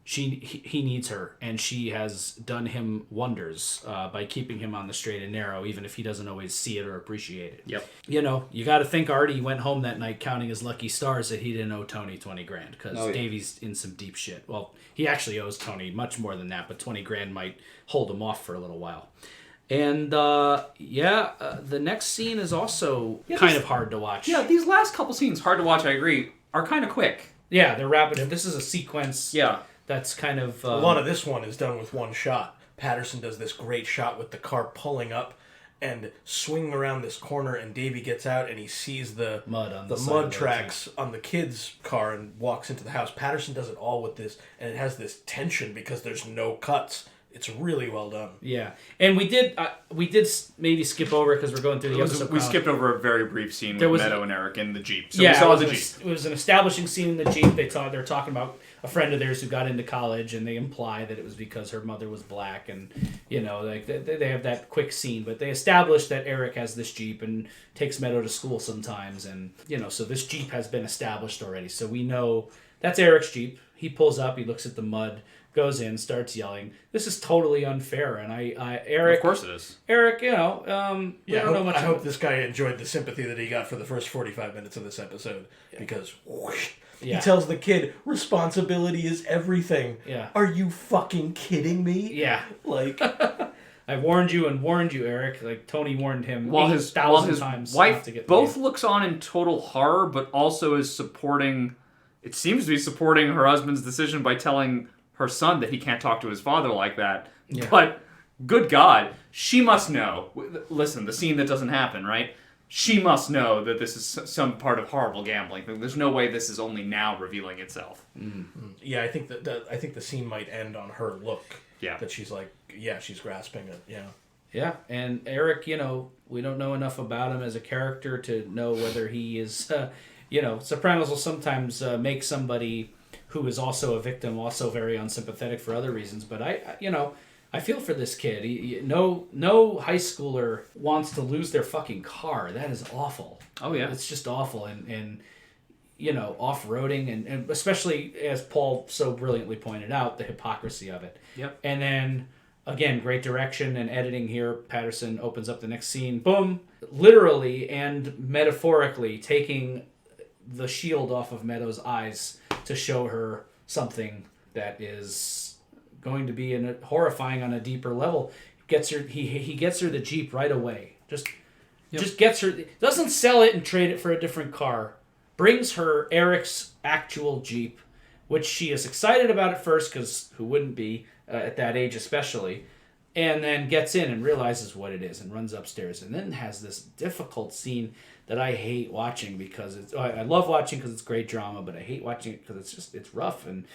S4: he needs her, and she has done him wonders by keeping him on the straight and narrow, even if he doesn't always see it or appreciate it.
S3: Yep.
S4: You got to think Artie went home that night counting his lucky stars that he didn't owe Tony 20 grand because Davey's in some deep shit. Well, he actually owes Tony much more than that, but 20 grand might hold him off for a little while. And, the next scene is also kind of hard to watch.
S3: Yeah, these last couple scenes, hard to watch, I agree, are kind of quick.
S4: Yeah, they're rapid. This is a sequence that's kind of...
S2: a lot of this one is done with one shot. Patterson does this great shot with the car pulling up and swinging around this corner, and Davey gets out and he sees the mud tracks on the kid's car and walks into the house. Patterson does it all with this, and it has this tension because there's no cuts. It's really well done.
S4: Yeah, and we did maybe skip over because we're going through the episode.
S3: We skipped over a very brief scene with Meadow and Eric in the Jeep. So
S4: we
S3: saw the Jeep.
S4: It was an establishing scene in the Jeep. They're talking about a friend of theirs who got into college, and they imply that it was because her mother was black, and they have that quick scene. But they establish that Eric has this Jeep and takes Meadow to school sometimes, and so this Jeep has been established already. So we know that's Eric's Jeep. He pulls up. He looks at the mud. Goes in, starts yelling. This is totally unfair, and Eric.
S3: Of course it is.
S4: Eric, I don't know much.
S2: I hope this guy enjoyed the sympathy that he got for the first 45 minutes of this episode because he tells the kid responsibility is everything.
S4: Yeah.
S2: Are you fucking kidding me?
S4: Yeah. I warned you, Eric. Tony warned him
S3: while his
S4: times.
S3: Wife both looks on in total horror, but also is supporting. It seems to be supporting her husband's decision by telling her son that he can't talk to his father like that. Yeah. But, good God, she must know. Listen, the scene that doesn't happen, right? She must know that this is some part of horrible gambling. There's no way this is only now revealing itself.
S2: Mm-hmm. Yeah, I think the scene might end on her look. Yeah. That she's she's grasping it. Yeah.
S4: Yeah, and Eric, we don't know enough about him as a character to know whether he is, Sopranos will sometimes make somebody who is also a victim, also very unsympathetic for other reasons. But I feel for this kid. No high schooler wants to lose their fucking car. That is awful.
S3: Oh yeah,
S4: it's just awful. And off-roading and especially as Paul so brilliantly pointed out, the hypocrisy of it.
S3: Yep.
S4: And then Again, great direction and editing here. Patterson opens up the next scene. Boom. Literally and metaphorically taking the shield off of Meadow's eyes to show her something that is going to be horrifying on a deeper level. He gets her the Jeep right away. Just gets her. Doesn't sell it and trade it for a different car. Brings her Eric's actual Jeep, which she is excited about at first, because who wouldn't be at that age especially, and then gets in and realizes what it is and runs upstairs, and then has this difficult scene that I hate watching because I love watching because it's great drama, but I hate watching it because it's rough, and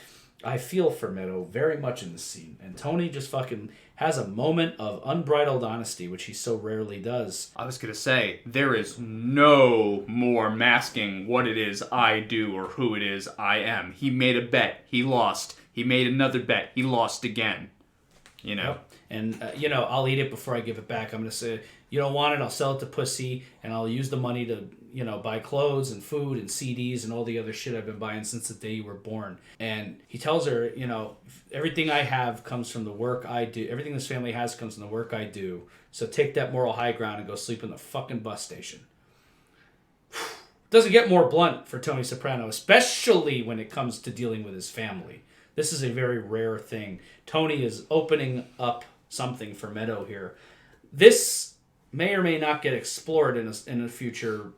S4: I feel for Meadow very much in this scene. And Tony just fucking has a moment of unbridled honesty, which he so rarely does.
S3: I was going to say, there is no more masking what it is I do or who it is I am. He made a bet. He lost. He made another bet. He lost again. You know?
S4: Yep. And, I'll eat it before I give it back. I'm going to say, you don't want it, I'll sell it to Pussy, and I'll use the money to, buy clothes and food and CDs and all the other shit I've been buying since the day you were born. And he tells her, everything I have comes from the work I do. Everything this family has comes from the work I do. So take that moral high ground and go sleep in the fucking bus station. Doesn't get more blunt for Tony Soprano, especially when it comes to dealing with his family. This is a very rare thing. Tony is opening up something for Meadow here. This may or may not get explored in a future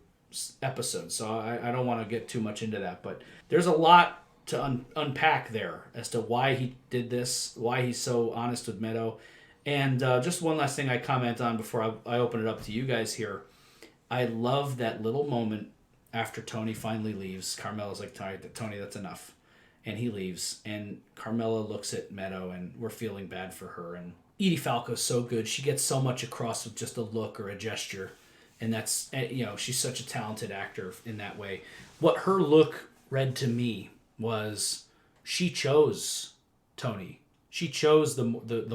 S4: episode, so I don't want to get too much into that, but there's a lot to unpack there as to why he did this, why he's so honest with Meadow. And just one last thing I comment on before I open it up to you guys here. I love that little moment after Tony finally leaves. Carmela's like, Tony, that's enough. And he leaves, and Carmela looks at Meadow, and we're feeling bad for her. And Edie Falco's so good. She gets so much across with just a look or a gesture. And that's, she's such a talented actor in that way. What her look read to me was she chose Tony. She chose the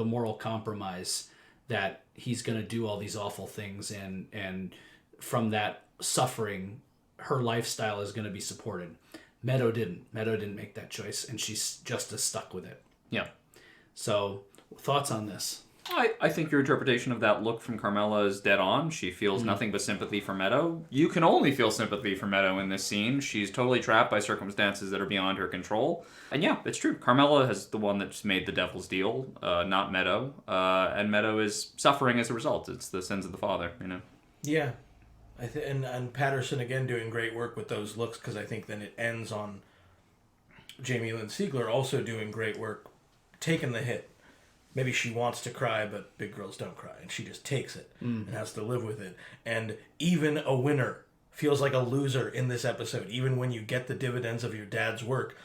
S4: moral compromise that he's going to do all these awful things, and from that suffering, her lifestyle is going to be supported. Meadow didn't. Meadow didn't make that choice, and she's just as stuck with it.
S3: Yeah.
S4: So, thoughts on this?
S3: I think your interpretation of that look from Carmela is dead on. She feels nothing but sympathy for Meadow. You can only feel sympathy for Meadow in this scene. She's totally trapped by circumstances that are beyond her control. And yeah, it's true. Carmela is the one that's made the devil's deal, not Meadow. And Meadow is suffering as a result. It's the sins of the father,
S2: Yeah. And Patterson, again, doing great work with those looks, because I think then it ends on Jamie Lynn Sigler also doing great work, taking the hit. Maybe she wants to cry, but big girls don't cry, and she just takes it and has to live with it. And even a winner feels like a loser in this episode, even when you get the dividends of your dad's work,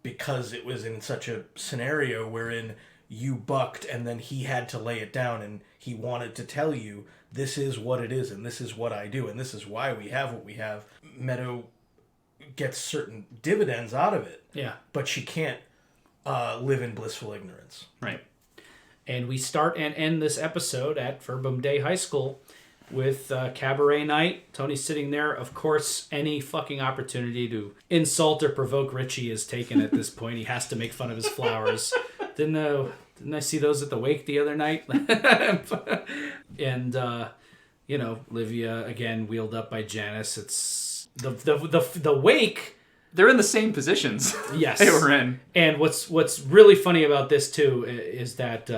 S2: because it was in such a scenario wherein you bucked and then he had to lay it down, and he wanted to tell you, this is what it is, and this is what I do, and this is why we have what we have. Meadow gets certain dividends out of it.
S4: Yeah.
S2: But she can't live in blissful ignorance.
S4: Right. And we start and end this episode at Verbum Day High School with cabaret night. Tony's sitting there. Of course, any fucking opportunity to insult or provoke Richie is taken at this point. He has to make fun of his flowers. Didn't I see those at the wake the other night? And, Livia, again, wheeled up by Janice. It's the wake...
S3: They're in the same positions.
S4: Yes.
S3: They were in.
S4: And what's really funny about this, too, is that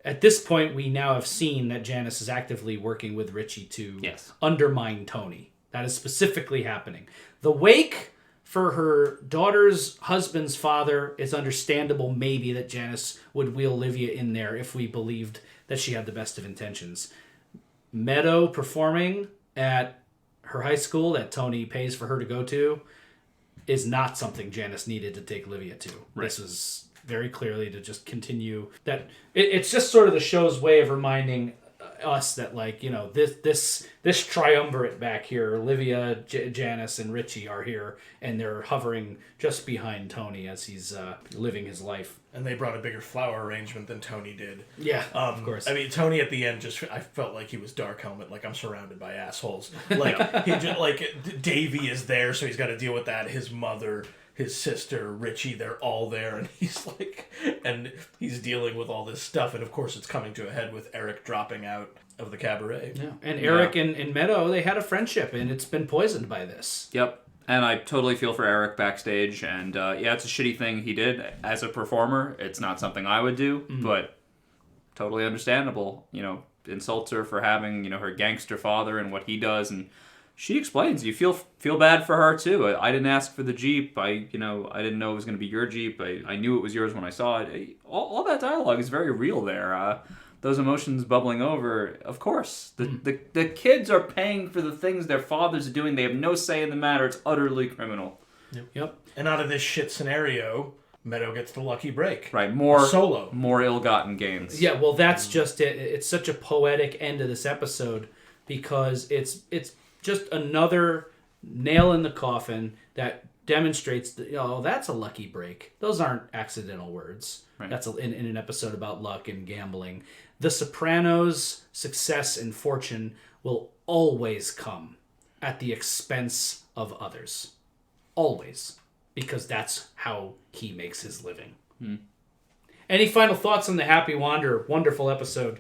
S4: at this point, we now have seen that Janice is actively working with Richie to undermine Tony. That is specifically happening. The wake for her daughter's husband's father, it's understandable maybe that Janice would wheel Livia in there if we believed that she had the best of intentions. Meadow performing at her high school that Tony pays for her to go to is not something Janice needed to take Livia to. Right. This was very clearly to just continue that. It's just sort of the show's way of reminding us that, this triumvirate back here, Olivia, Janice, and Richie are here, and they're hovering just behind Tony as he's living his life.
S2: And they brought a bigger flower arrangement than Tony did.
S4: Yeah, of course.
S2: I mean, Tony at the end I felt like he was Dark Helmet, like I'm surrounded by assholes. Davey is there, so he's got to deal with that. His mother, his sister, Richie, they're all there, and he's dealing with all this stuff, and of course it's coming to a head with Eric dropping out of the cabaret.
S4: Yeah. And Eric and Meadow, they had a friendship, and it's been poisoned by this.
S3: Yep. And I totally feel for Eric backstage, and it's a shitty thing he did as a performer. It's not something I would do, but totally understandable. Insults her for having, her gangster father and what he does, and she explains. You feel bad for her too. I didn't ask for the Jeep. I didn't know it was going to be your Jeep. I knew it was yours when I saw it. All that dialogue is very real there. Those emotions bubbling over, of course. The kids are paying for the things their fathers are doing. They have no say in the matter. It's utterly criminal.
S2: Yep. And out of this shit scenario, Meadow gets the lucky break.
S3: Right.
S2: Solo.
S3: More ill-gotten gains.
S4: Yeah, well, that's just it. It's such a poetic end to this episode because it's just another nail in the coffin that demonstrates that, that's a lucky break. Those aren't accidental words.
S3: Right.
S4: That's in an episode about luck and gambling. The Sopranos' success and fortune will always come at the expense of others. Always. Because that's how he makes his living. Any final thoughts on The Happy Wanderer? Wonderful episode.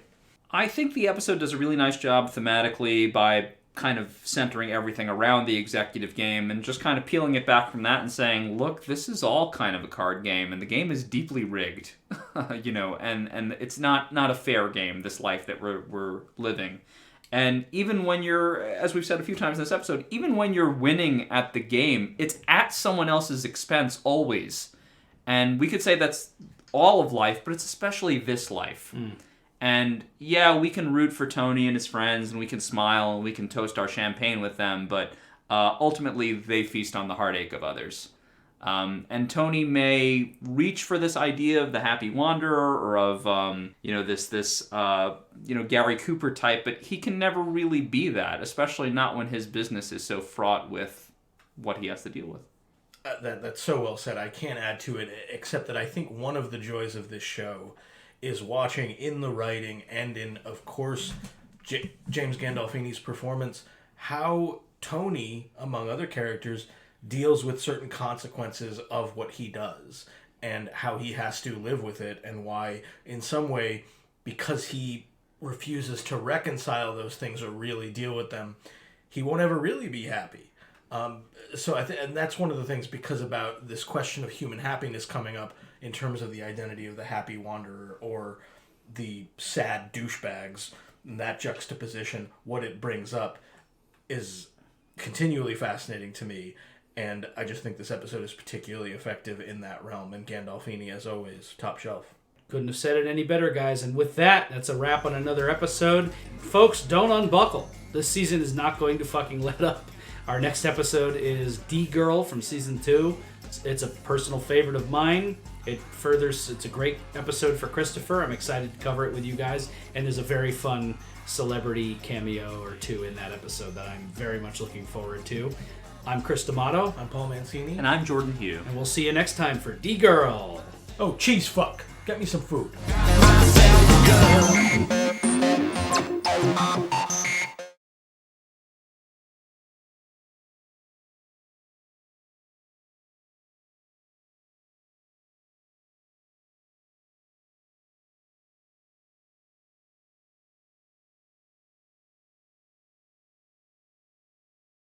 S3: I think the episode does a really nice job thematically by kind of centering everything around the executive game and just kind of peeling it back from that and saying, look, this is all kind of a card game and the game is deeply rigged, and it's not a fair game, this life that we're living. And even when you're, as we've said a few times in this episode, even when you're winning at the game, it's at someone else's expense always. And we could say that's all of life, but it's especially this life. And we can root for Tony and his friends, and we can smile, and we can toast our champagne with them, but ultimately they feast on the heartache of others. And Tony may reach for this idea of the happy wanderer or of this Gary Cooper type, but he can never really be that, especially not when his business is so fraught with what he has to deal with.
S2: That's so well said. I can't add to it except that I think one of the joys of this show is watching in the writing and in, of course, James Gandolfini's performance, how Tony, among other characters, deals with certain consequences of what he does and how he has to live with it, and why, in some way, because he refuses to reconcile those things or really deal with them, he won't ever really be happy. So and that's one of the things, because about this question of human happiness coming up in terms of the identity of the happy wanderer or the sad douchebags, and that juxtaposition, what it brings up is continually fascinating to me. And I just think this episode is particularly effective in that realm. And Gandolfini, as always, top shelf.
S4: Couldn't have said it any better, guys. And with that, that's a wrap on another episode. Folks, don't unbuckle. This season is not going to fucking let up. Our next episode is D-Girl from Season 2. It's a personal favorite of mine. It's a great episode for Christopher. I'm excited to cover it with you guys. And there's a very fun celebrity cameo or two in that episode that I'm very much looking forward to. I'm Chris D'Amato.
S2: I'm Paul Mancini.
S3: And I'm Jordan Hugh.
S4: And we'll see you next time for D-Girl.
S2: Oh, cheese fuck. Get me some food.